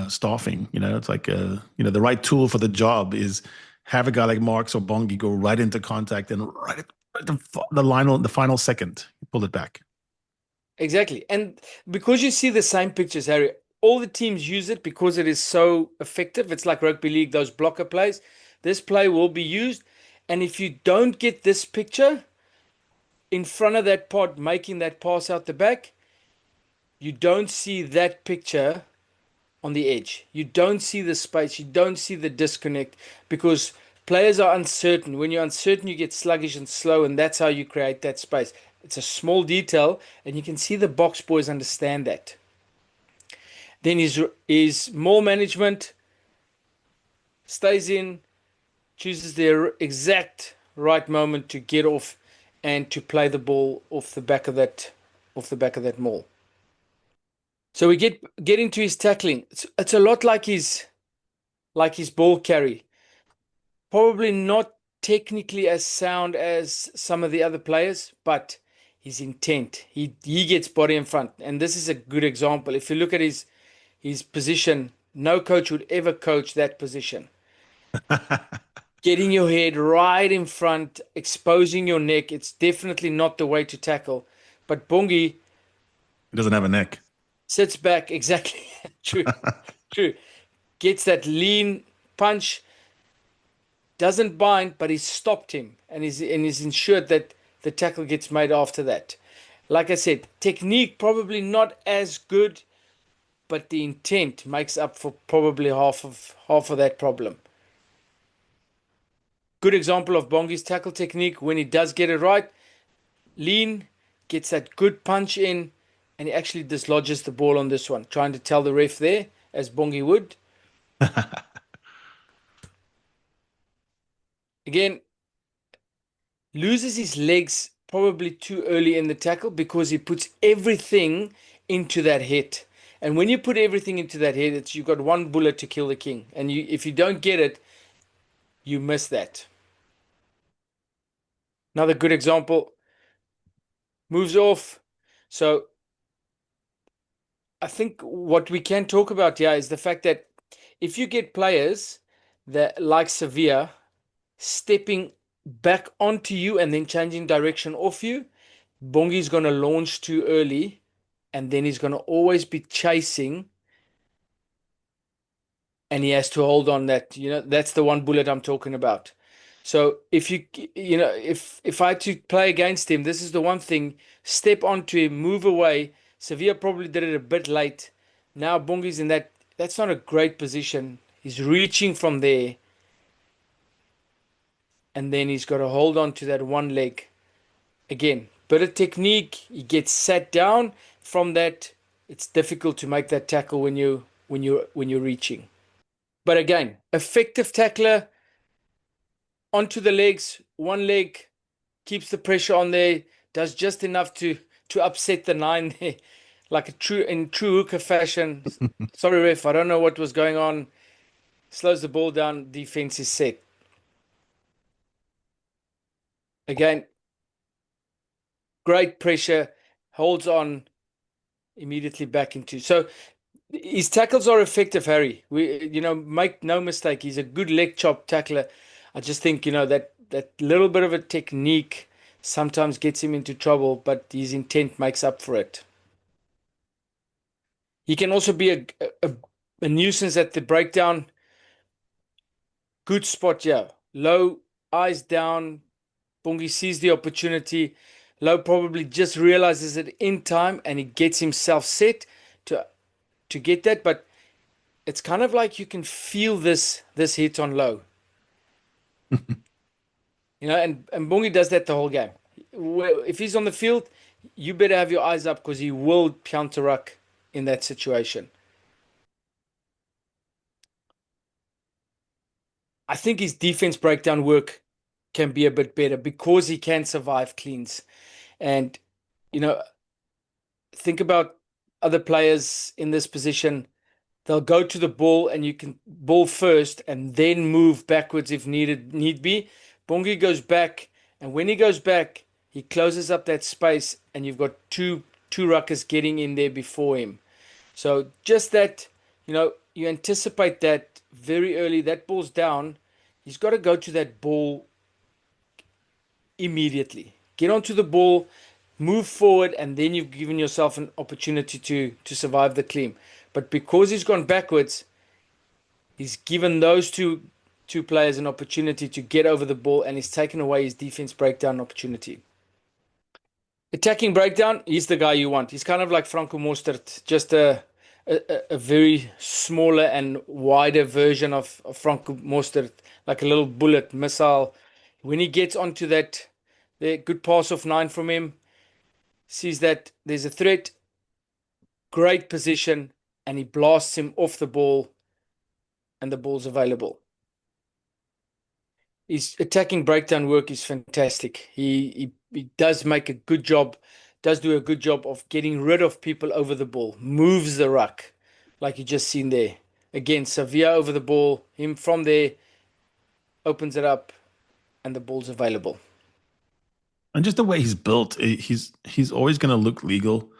staffing. It's like the right tool for the job is have a guy like Marx or Bongi go right into contact and right at the final second, pull it back. Exactly. And because you see the same pictures, Harry, all the teams use it because it is so effective. It's like rugby league, those blocker plays. This play will be used. And if you don't get this picture in front of that pod, making that pass out the back, you don't see that picture on the edge. You don't see the space. You don't see the disconnect, because players are uncertain. When you're uncertain, you get sluggish and slow, and that's how you create that space. It's a small detail, and you can see the Boks boys understand that. Then his maul management, stays in, chooses the exact right moment to get off and to play the ball off the back of that maul. So we get into his tackling. It's a lot like his ball carry. Probably not technically as sound as some of the other players, but his intent. He gets body in front, and this is a good example. If you look at his position, no coach would ever coach that position. Getting your head right in front, exposing your neck, it's definitely not the way to tackle. But Bongi, he doesn't have a neck. Sits back, exactly. True. Gets that lean punch, doesn't bind, but he's stopped him, and he's ensured that the tackle gets made after that. Like I said, technique probably not as good, but the intent makes up for probably half of that problem. Good example of Bongi's tackle technique when he does get it right. Lean, gets that good punch in, and he actually dislodges the ball on this one, trying to tell the ref there, as Bongi would. Again, loses his legs probably too early in the tackle because he puts everything into that hit. And when you put everything into that hit, you've got one bullet to kill the king. And if you don't get it, you miss that. Another good example, moves off. So I think what we can talk about here is the fact that if you get players that like Sevilla stepping back onto you and then changing direction off you, Bongi's going to launch too early, and then he's going to always be chasing, and he has to hold on that. That's the one bullet I'm talking about. So if if I had to play against him, this is the one thing: step onto him, move away. Sevilla probably did it a bit late. Now Bongi's in that. That's not a great position. He's reaching from there. and then he's got to hold on to that one leg. Again, bit of technique. He gets sat down. From that, it's difficult to make that tackle when you're reaching. But again, effective tackler onto the legs, one leg, keeps the pressure on there, does just enough to upset the 9 there, like in true hooker fashion. Sorry, ref, I don't know what was going on. Slows the ball down, defense is set. Again, great pressure, holds on, immediately back into. So his tackles are effective, Harry. Make no mistake, he's a good leg chop tackler. I just think, that little bit of a technique sometimes gets him into trouble, but his intent makes up for it. He can also be a nuisance at the breakdown. Good spot, yeah. Low, eyes down. Bongi sees the opportunity. Low probably just realizes it in time, and he gets himself set to get that. But it's kind of like you can feel this hit on Low. And Bongi does that the whole game. If he's on the field, you better have your eyes up, because he will counter ruck in that situation. I think his defense breakdown work can be a bit better, because he can survive cleans. And, think about other players in this position. They'll go to the ball, and you can ball first and then move backwards if need be. Bongi goes back, and when he goes back, he closes up that space, and you've got two ruckers getting in there before him. So just that, you anticipate that very early. That ball's down. He's got to go to that ball immediately. Get onto the ball, move forward, and then you've given yourself an opportunity to survive the clean. But because he's gone backwards, he's given those two players an opportunity to get over the ball, and he's taken away his defense breakdown opportunity. Attacking breakdown, he's the guy you want. He's kind of like Franco Mostert, just a very smaller and wider version of Franco Mostert, like a little bullet missile. When he gets onto that, the good pass off 9 from him, sees that there's a threat, great position, and he blasts him off the ball, and the ball's available. His attacking breakdown work is fantastic. He does make a good job, do a good job of getting rid of people over the ball, moves the ruck, like you just seen there. Again, Sevilla over the ball, him from there, opens it up, and the ball's available. And just the way he's built, he's always going to look legal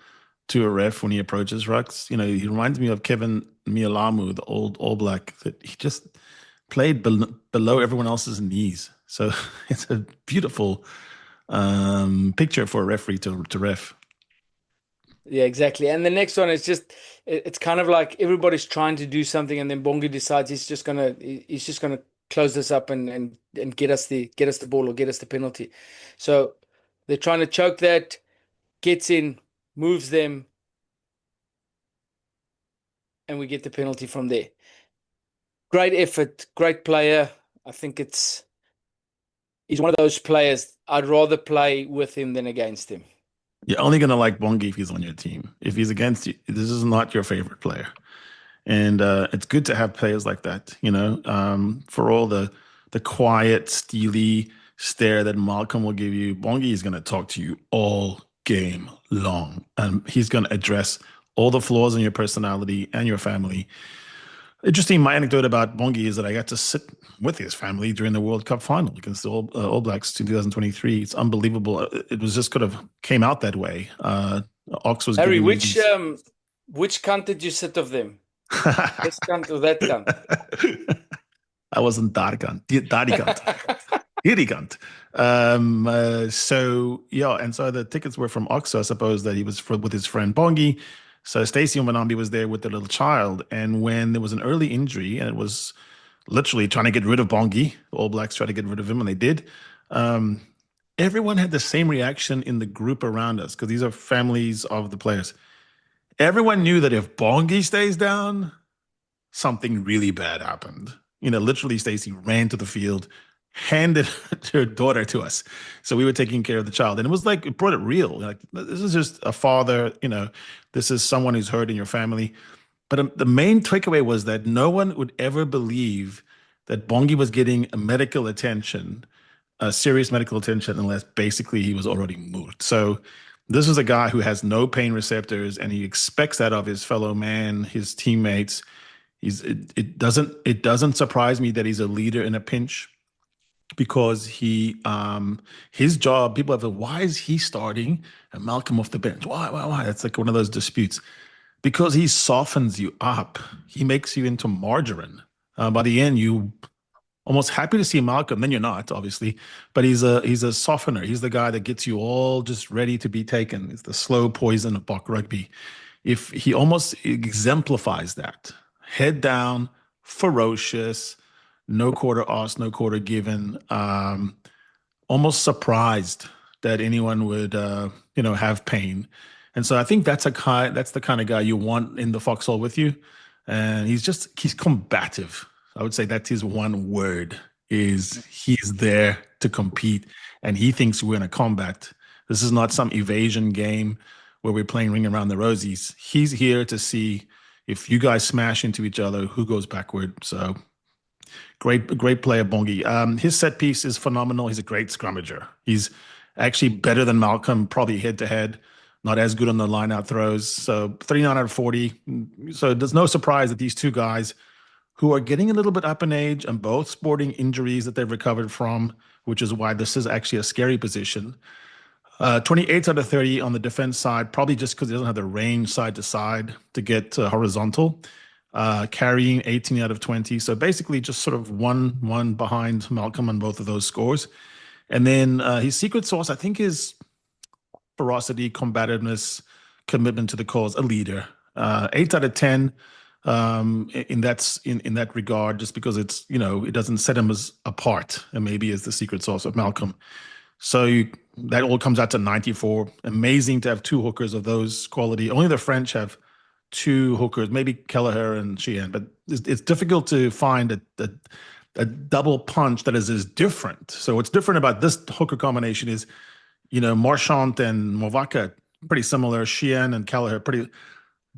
to a ref when he approaches rucks. He reminds me of Kevin Mialamu, the old All Black, that he just played below everyone else's knees. So it's a beautiful picture for a referee to ref. Yeah, exactly. And the next one is it's kind of like everybody's trying to do something, and then Bongi decides he's just gonna close this up and get us the ball, or get us the penalty. So they're trying to choke that, gets in, moves them, and we get the penalty from there. Great effort, great player. I think he's one of those players I'd rather play with him than against him. You're only going to like Bongi if he's on your team. If he's against you, this is not your favorite player. And it's good to have players like that, for all the quiet, steely stare that Malcom will give you. Bongi is going to talk to you all game long. And he's going to address all the flaws in your personality and your family. Interesting, my anecdote about Bongi is that I got to sit with his family during the World Cup final against the All Blacks 2023. It's unbelievable. It was just kind of came out that way. Ox was Harry, which cunt did you sit of them? This cunt or that cunt? I wasn't daar kant. Daardie kant. Hierdie kant. So the tickets were from Ox, so I suppose that he was with his friend Bongi. So Stacey Mbonambi was there with the little child, and when there was an early injury, and it was literally trying to get rid of Bongi, the All Blacks tried to get rid of him, and they did. Everyone had the same reaction in the group around us, because these are families of the players. Everyone knew that if Bongi stays down, something really bad happened. Literally Stacey ran to the field, handed her daughter to us. So we were taking care of the child. And it was like, it brought it real. Like, this is just a father, this is someone who's hurt in your family. But the main takeaway was that no one would ever believe that Bongi was getting a medical attention, a serious medical attention, unless basically he was already moved. So this is a guy who has no pain receptors, and he expects that of his fellow man, his teammates. It doesn't surprise me that he's a leader in a pinch, because his job, people have said, why is he starting and Malcom off the bench? Why? That's like one of those disputes. Because he softens you up. He makes you into margarine. By the end, you almost happy to see Malcom. Then you're not, obviously, but he's a softener. He's the guy that gets you all just ready to be taken. It's the slow poison of Bok rugby. If he almost exemplifies that, head down, ferocious, no quarter asked, no quarter given. Almost surprised that anyone would, have pain. And so I think that's the kind of guy you want in the foxhole with you. And he's combative. I would say that's his one word, is he's there to compete, and he thinks we're in a combat. This is not some evasion game where we're playing ring around the rosies. He's here to see if you guys smash into each other, who goes backward. So great player, Bongi. His set piece is phenomenal. He's a great scrummager. He's actually better than Malcom, probably head to head. Not as good on the line out throws. So 39 out of 40. So there's no surprise that these two guys, who are getting a little bit up in age and both sporting injuries that they've recovered from, which is why this is actually a scary position. 28 out of 30 on the defense side, probably just because he doesn't have the range side to side to get horizontal. Carrying 18 out of 20. So basically just sort of one behind Malcom on both of those scores. And then his secret sauce, I think, is ferocity, combativeness, commitment to the cause, a leader. 8 out of 10 in that regard, just because it doesn't set him as apart, and maybe is the secret sauce of Malcom. So that all comes out to 94. Amazing to have two hookers of those quality. Only the French have two hookers, maybe Kelleher and Sheehan, but it's difficult to find a double punch that is as different. So what's different about this hooker combination is, Marchant and Movaka, pretty similar. Sheehan and Kelleher, pretty.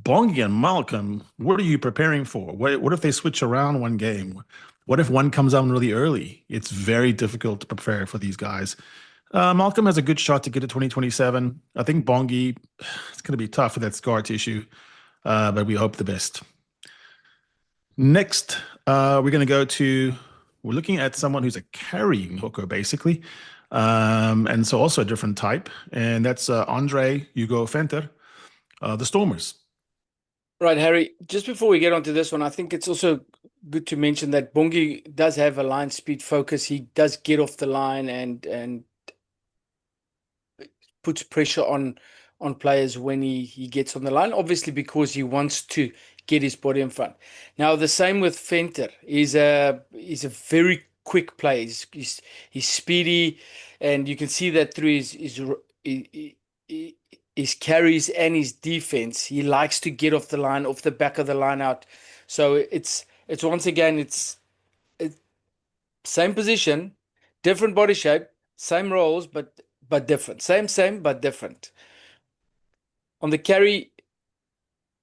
Bongi and Malcom, what are you preparing for? What if they switch around one game? What if one comes out really early? It's very difficult to prepare for these guys. Malcom has a good shot to get to 2027. I think Bongi, it's going to be tough with that scar tissue, but we hope the best. Next, we're looking at someone who's a carrying hooker, basically. And so also a different type. And that's André-Hugo Venter, the Stormers. Right, Harry, just before we get onto this one, I think it's also good to mention that Bongi does have a line speed focus. He does get off the line and puts pressure on players when he gets on the line, obviously because he wants to get his body in front. Now, the same with Venter. He's a very quick player. He's speedy, and you can see that through his carries and his defense. He likes to get off the line, off the back of the line out. So it's once again, it's same position, different body shape, same roles, but different. Same, but different. On the carry,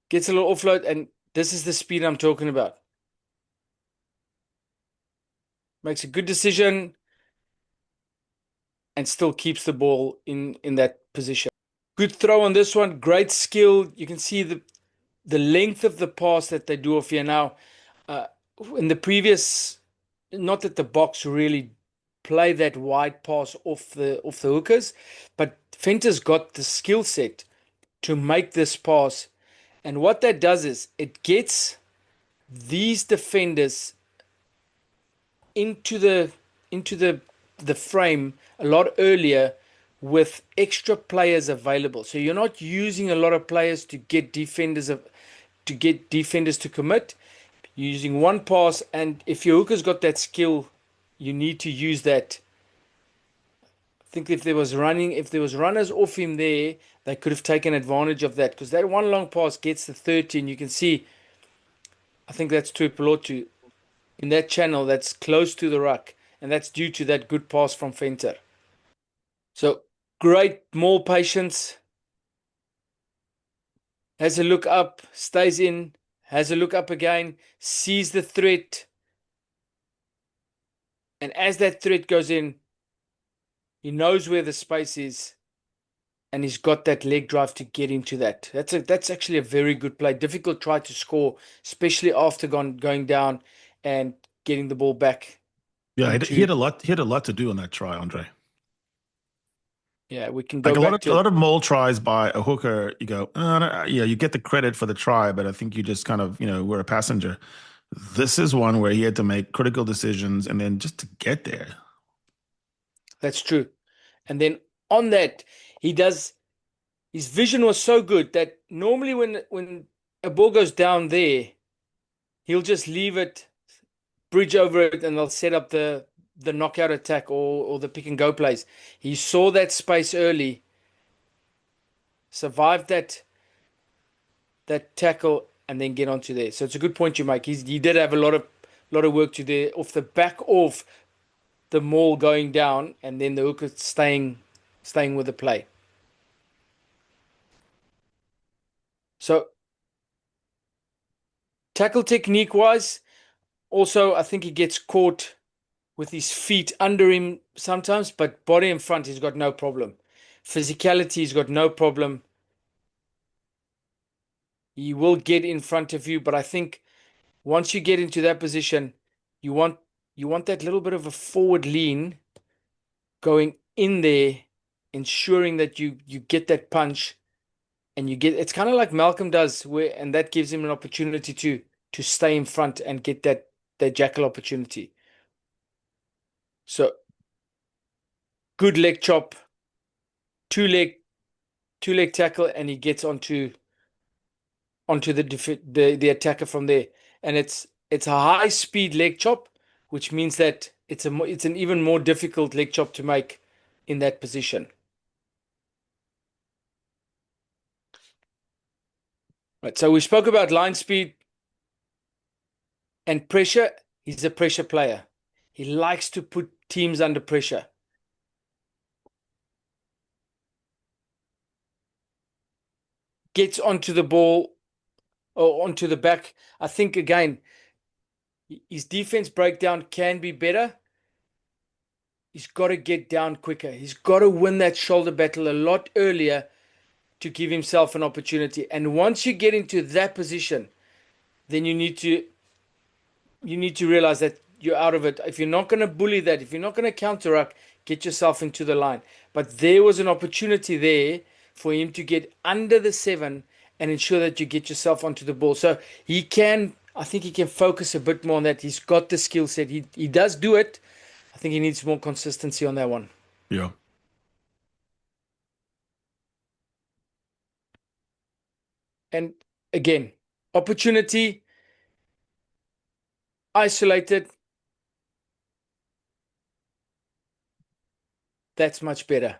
gets a little offload, and this is the speed I'm talking about. Makes a good decision and still keeps the ball in that position. Good throw on this one. Great skill. You can see the length of the pass that they do off here now. In the previous, not that the Boks really play that wide pass off the hookers, but Venter's got the skill set to make this pass. And what that does is it gets these defenders into the frame a lot earlier with extra players available. So you're not using a lot of players to get defenders to commit. You're using one pass, and if your hooker's got that skill, you need to use that. I think if there was runners off him there, they could have taken advantage of that, because that one long pass gets the 13. You can see, I think that's to Pelotu in that channel that's close to the ruck, and that's due to that good pass from Venter. So great maul patience. Has a look up, stays in, has a look up again, sees the threat. And as that threat goes in, he knows where the space is, and he's got that leg drive to get into that. That's actually a very good play. Difficult try to score, especially after going down and getting the ball back. Yeah, he had a lot. He had a lot to do on that try, Andre. Yeah, we can go Like back to a lot of maul tries by a hooker. You go, no, yeah, you get the credit for the try, but I think you just kind of, were a passenger. This is one where he had to make critical decisions, and then just to get there. That's true. And then on that, his vision was so good that normally when a ball goes down there, he'll just leave it, bridge over it, and they'll set up the knockout attack or the pick and go plays. He saw that space early, survived that tackle, and then get onto there. So it's a good point you make. He did have a lot of work to do off the back of the maul going down, and then the hooker staying with the play. So tackle technique wise, also I think he gets caught with his feet under him sometimes, but body in front he's got no problem. Physicality he's got no problem. He will get in front of you, but I think once you get into that position, you want that little bit of a forward lean going in there, ensuring that you get that punch, and it's kind of like Malcom does, and that gives him an opportunity to stay in front and get that jackal opportunity. So good leg chop, two leg tackle, and he gets onto the attacker from there. And it's a high speed leg chop, which means that it's an even more difficult leg chop to make in that position. Right, so we spoke about line speed and pressure. He's a pressure player. He likes to put teams under pressure. Gets onto the ball or onto the back. I think, again, his defense breakdown can be better. He's got to get down quicker. He's got to win that shoulder battle a lot earlier to give himself an opportunity. And once you get into that position, then you need to realize that you're out of it. If you're not going to bully that, if you're not going to counter ruck, get yourself into the line. But there was an opportunity there for him to get under the 7 and ensure that you get yourself onto the ball. So I think he can focus a bit more on that. He's got the skill set. He does do it. I think he needs more consistency on that one. Yeah. And again, opportunity, isolated. That's much better.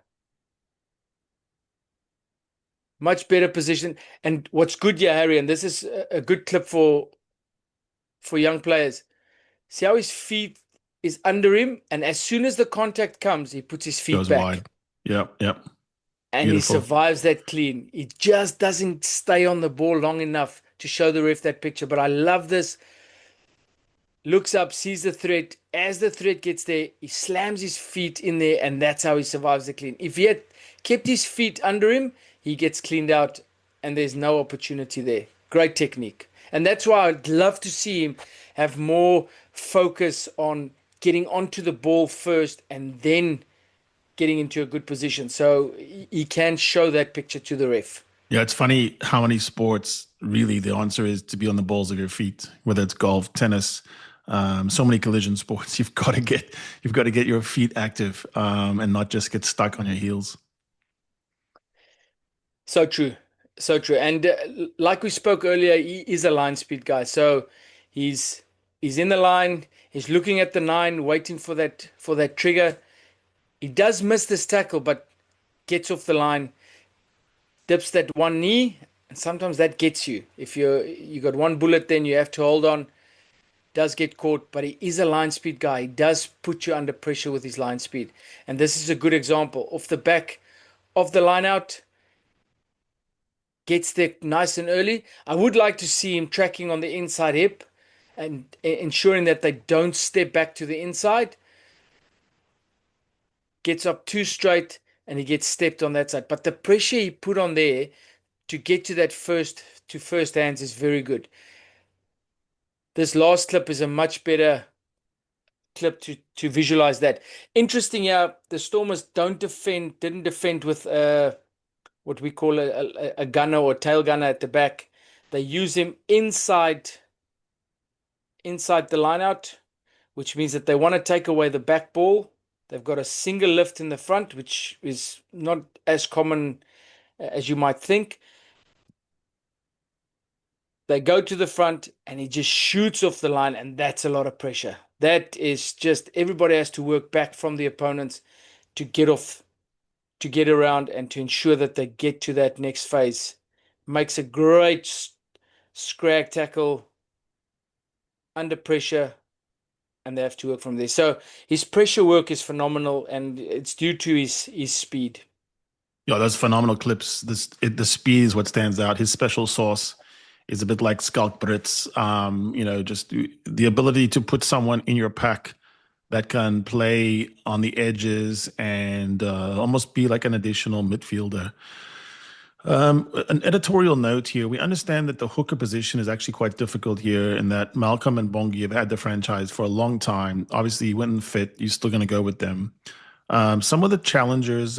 Much better position. And what's good here, Harry, and this is a good clip for young players. See how his feet is under him, and as soon as the contact comes, he puts his feet Goes back. wide. Yep. And Beautiful. he survives that clean. He just doesn't stay on the ball long enough to show the ref that picture. But I love this. Looks up, sees the threat. As the threat gets there, he slams his feet in there, and that's how he survives the clean. If he had kept his feet under him, he gets cleaned out, and there's no opportunity there. Great technique. And that's why I'd love to see him have more focus on getting onto the ball first and then getting into a good position, so he can show that picture to the ref. Yeah, it's funny how many sports really the answer is to be on the balls of your feet, whether it's golf, tennis, so many collision sports. You've got to get your feet active and not just get stuck on your heels. So true. And like we spoke earlier, he is a line speed guy. So he's in the line. He's looking at the 9, waiting for that trigger. He does miss this tackle, but gets off the line, dips that one knee, and sometimes that gets you. If you got one bullet, then you have to hold on. does get caught, but he is a line speed guy. He does put you under pressure with his line speed. And this is a good example. Off the back of the line out, gets there nice and early. I would like to see him tracking on the inside hip and ensuring that they don't step back to the inside. Gets up too straight and he gets stepped on that side. But the pressure he put on there to get to that first hands is very good. This last clip is a much better clip to visualize that. Interesting here, the Stormers didn't defend with what we call a gunner or tail gunner at the back. They use him inside the line out, which means that they want to take away the back ball. They've got a single lift in the front, which is not as common as you might think. They go to the front and he just shoots off the line, and that's a lot of pressure. That is just, everybody has to work back from the opponents to get off, to get around, and to ensure that they get to that next phase. Makes a great scrag tackle under pressure, and they have to work from there. So his pressure work is phenomenal, and it's due to his speed. Yeah, those phenomenal clips. The speed is what stands out. His special sauce is a bit like Skalk Brits. Just the ability to put someone in your pack that can play on the edges and almost be like an additional midfielder. An editorial note here. We understand that the hooker position is actually quite difficult here, in that Malcom and Bongi have had the franchise for a long time. Obviously, when fit, you're still going to go with them. Some of the challenges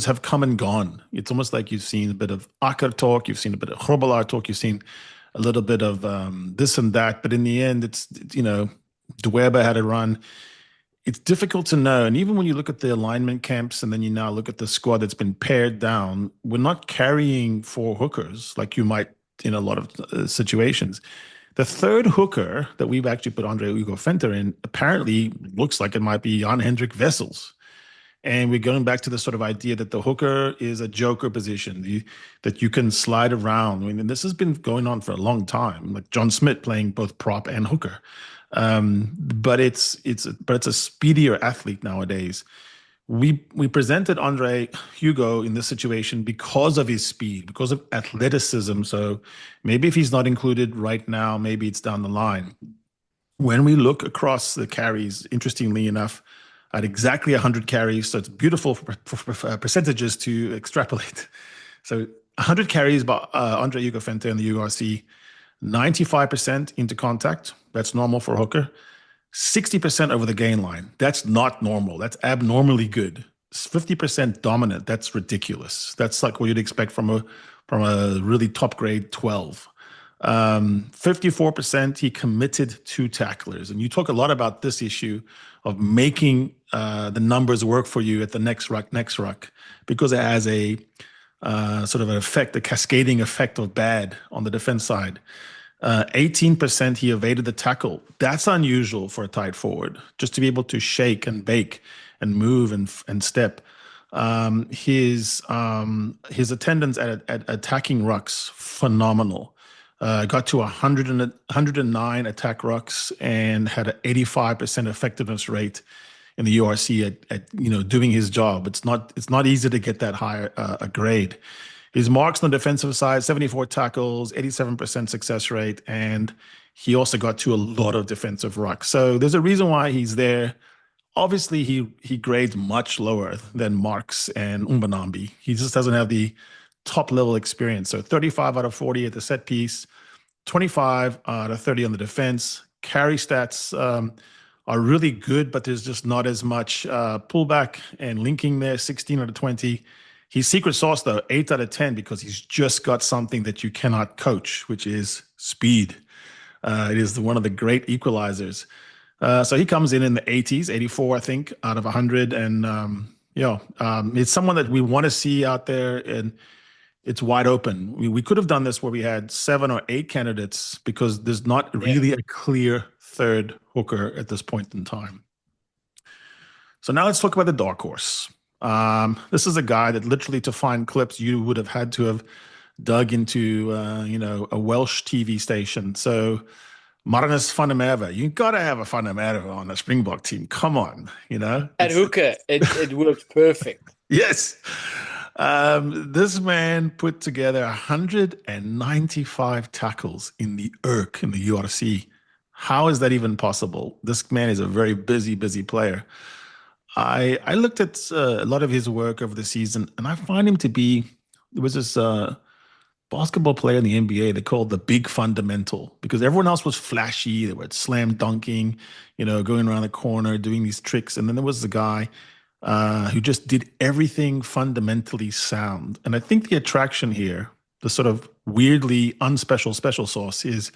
have come and gone. It's almost like you've seen a bit of Akker talk, you've seen a bit of Grobbelaar talk, you've seen a little bit of this and that. But in the end, it's De Weber had a run. It's difficult to know. And even when you look at the alignment camps and then you now look at the squad that's been pared down, we're not carrying 4 hookers like you might in a lot of situations. The third hooker that we've actually put André-Hugo Venter in apparently looks like it might be Jan-Hendrik Wessels. And we're going back to the sort of idea that the hooker is a joker position, that you can slide around. I mean, this has been going on for a long time, like John Smith playing both prop and hooker. But it's a speedier athlete nowadays. We presented Andre-Hugo in this situation because of his speed, because of athleticism. So maybe if he's not included right now, maybe it's down the line. When we look across the carries, interestingly enough, at exactly 100 carries, so it's beautiful for percentages to extrapolate. So 100 carries by Andre-Hugo Venter in the URC, 95% into contact. That's normal for a hooker. 60% over the gain line. That's not normal. That's abnormally good. 50% dominant. That's ridiculous. That's like what you'd expect from a really top grade 12. 54% he committed to tacklers. And you talk a lot about this issue of making the numbers work for you at the next ruck, because it has a sort of an effect, a cascading effect of bad on the defense side. 18% he evaded the tackle. That's unusual for a tight forward, just to be able to shake and bake and move and step. His attendance at attacking rucks, phenomenal. Got to 109 attack rucks and had an 85% effectiveness rate in the URC at doing his job. It's not easy to get that high a grade. His marks on the defensive side, 74 tackles, 87% success rate, and he also got to a lot of defensive rucks. So there's a reason why he's there. Obviously, he grades much lower than Marx and Mbonambi. He just doesn't have the top level experience. So 35 out of 40 at the set piece, 25 out of 30 on the defense. Carry stats are really good, but there's just not as much pullback and linking there, 16 out of 20. His secret sauce, though, 8 out of 10, because he's just got something that you cannot coach, which is speed. It is one of the great equalizers. So he comes in the 80s, 84, I think, out of 100. And, it's someone that we want to see out there, and it's wide open. We could have done this where we had 7 or 8 candidates, because there's not really a clear third hooker at this point in time. So now let's talk about the dark horse. This is a guy that literally, to find clips, you would have had to have dug into, a Welsh TV station. So Marnus van der Merwe. You gotta have a van der Merwe on a Springbok team. Come on, At it's hooker, it works perfect. yes. This man put together 195 tackles in the ERK in the URC. How is that even possible? This man is a very busy, busy player. I looked at a lot of his work over the season, and I find him to be. There was this basketball player in the NBA they called the big fundamental because everyone else was flashy. They were slam dunking, going around the corner, doing these tricks, and then there was the guy who just did everything fundamentally sound. And I think the attraction here, the sort of weirdly unspecial special sauce, is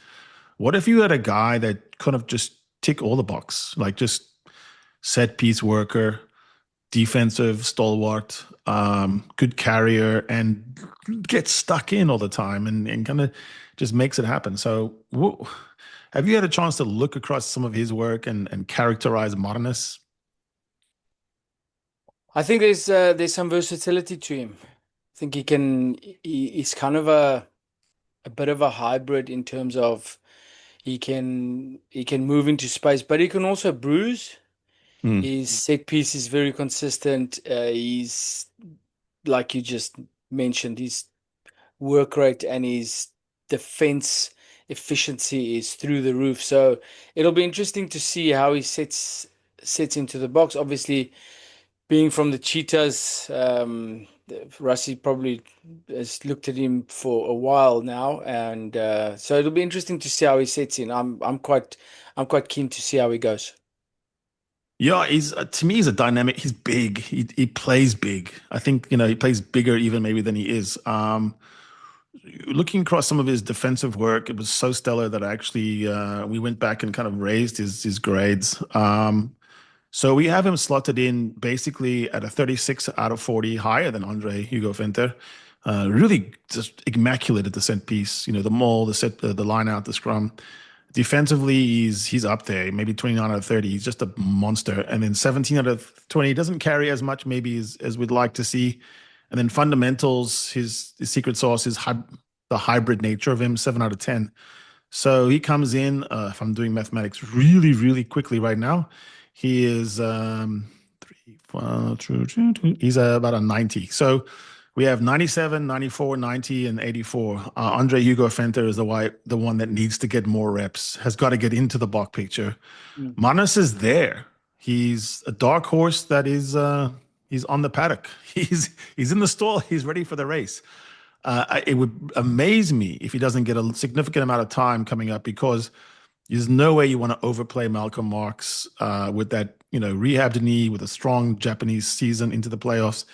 what if you had a guy that kind of just tick all the box, like just set piece worker, defensive stalwart, good carrier, and gets stuck in all the time and kind of just makes it happen. So, have you had a chance to look across some of his work and characterize Marnus? I think there's some versatility to him. I think he's kind of a bit of a hybrid in terms of he can move into space, but he can also bruise. Mm. His set piece is very consistent. He's like you just mentioned, his work rate and his defense efficiency is through the roof. So it'll be interesting to see how he sets into the box. Obviously, being from the Cheetahs, Rassie probably has looked at him for a while now, and so it'll be interesting to see how he sets in. I'm quite keen to see how he goes. Yeah, he's to me he's a dynamic. He's big. He plays big. I think he plays bigger even maybe than he is. Looking across some of his defensive work, it was so stellar that actually we went back and kind of raised his grades. So we have him slotted in basically at a 36 out of 40, higher than Andre-Hugo Venter. Really just immaculate at the set piece. The maul, the line out, the scrum. Defensively, he's up there, maybe 29 out of 30. He's just a monster. And then 17 out of 20 doesn't carry as much maybe as we'd like to see. And then fundamentals, his secret sauce is the hybrid nature of him, 7 out of 10. So he comes in, if I'm doing mathematics really, really quickly right now, he is he's about a 90. So we have 97, 94, 90, and 84. Andre-Hugo Venter is the one that needs to get more reps, has got to get into the Bok picture. Mm. Manus is there. He's a dark horse that is he's on the paddock. He's in the stall. He's ready for the race. It would amaze me if he doesn't get a significant amount of time coming up because there's no way you want to overplay Malcolm Marx with that rehabbed knee with a strong Japanese season into the playoffs.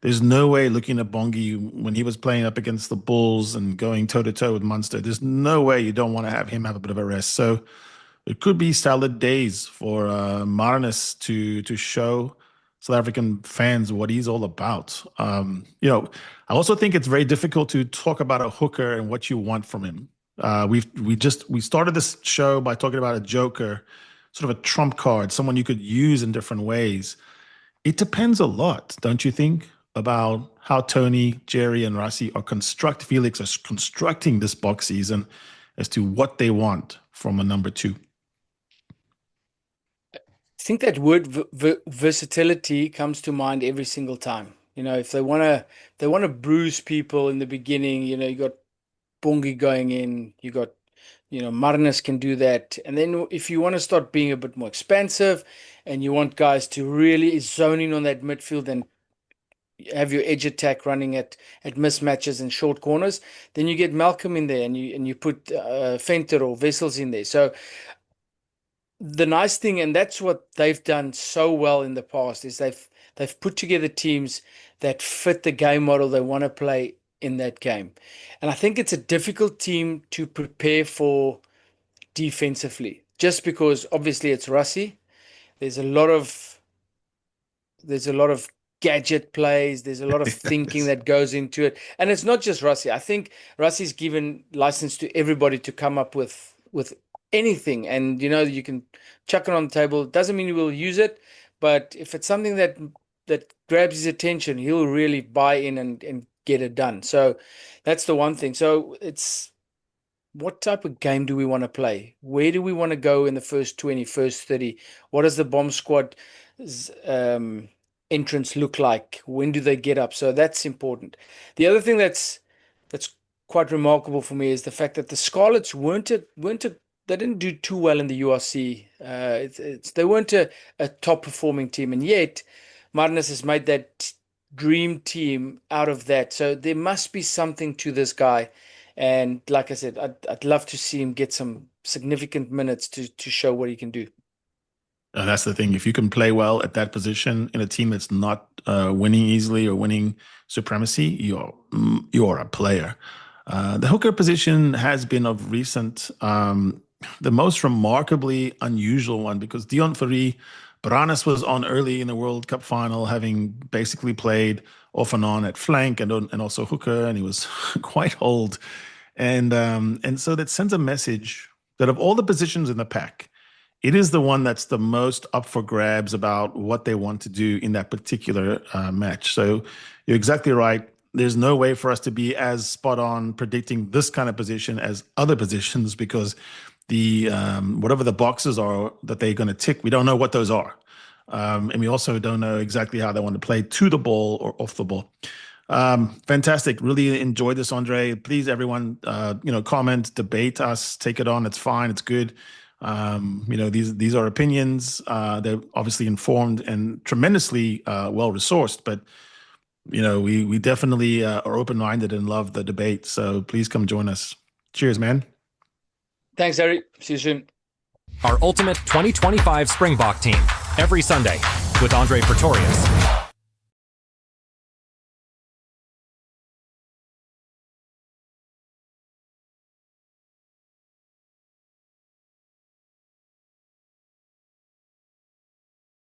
There's no way looking at Bongi when he was playing up against the Bulls and going toe to toe with Munster. There's no way you don't want to have him have a bit of a rest. So it could be salad days for Marnus to show South African fans what he's all about. I also think it's very difficult to talk about a hooker and what you want from him. We started this show by talking about a joker, sort of a trump card, someone you could use in different ways. It depends a lot, don't you think, about how Tony, Jerry, and Rassie Felix are constructing this box season as to what they want from a number two. I think that word versatility comes to mind every single time. If they want to bruise people in the beginning, you got Bongi going in, you got Marnus can do that. And then if you want to start being a bit more expansive and you want guys to really zone in on that midfield and have your edge attack running at mismatches and short corners, then you get Malcolm in there and you put Venter or Wessels in there. So the nice thing, and that's what they've done so well in the past, is they've put together teams that fit the game model they want to play in that game. And I think it's a difficult team to prepare for defensively, just because obviously it's Rassie. There's a lot of gadget plays. There's a lot of thinking that goes into it, and it's not just Rassie. I think Rassie's given license to everybody to come up with anything, and you can chuck it on the table. It doesn't mean he will use it, but if it's something that grabs his attention, he'll really buy in and get it done. So that's the one thing. So it's what type of game do we want to play? Where do we want to go in the first 20, first 30? What does the bomb squad entrance look like? When do they get up? So that's important. The other thing that's quite remarkable for me is the fact that the Scarlets they didn't do too well in the URC. They weren't a top performing team, and yet Marnus has made that dream team out of that. So there must be something to this guy. And like I said, I'd love to see him get some significant minutes to show what he can do. That's the thing. If you can play well at that position in a team that's not winning easily or winning supremacy, you're a player. The hooker position has been of recent the most remarkably unusual one, because Dion Fourie, Marnus was on early in the World Cup final, having basically played off and on at flank and also hooker, and he was quite old. And so that sends a message that of all the positions in the pack, it is the one that's the most up for grabs about what they want to do in that particular match. So you're exactly right. There's no way for us to be as spot on predicting this kind of position as other positions, because the whatever the boxes are that they're going to tick, we don't know what those are. And we also don't know exactly how they want to play to the ball or off the ball. Fantastic. Really enjoyed this, Andre. Please, everyone, comment, debate us, take it on. It's fine. It's good. These are opinions. They're obviously informed and tremendously well resourced, but we definitely are open-minded and love the debate. So please come join us. Cheers, man. Thanks, Harry. See you soon. Our ultimate 2025 Springbok team every Sunday with Andre Pretorius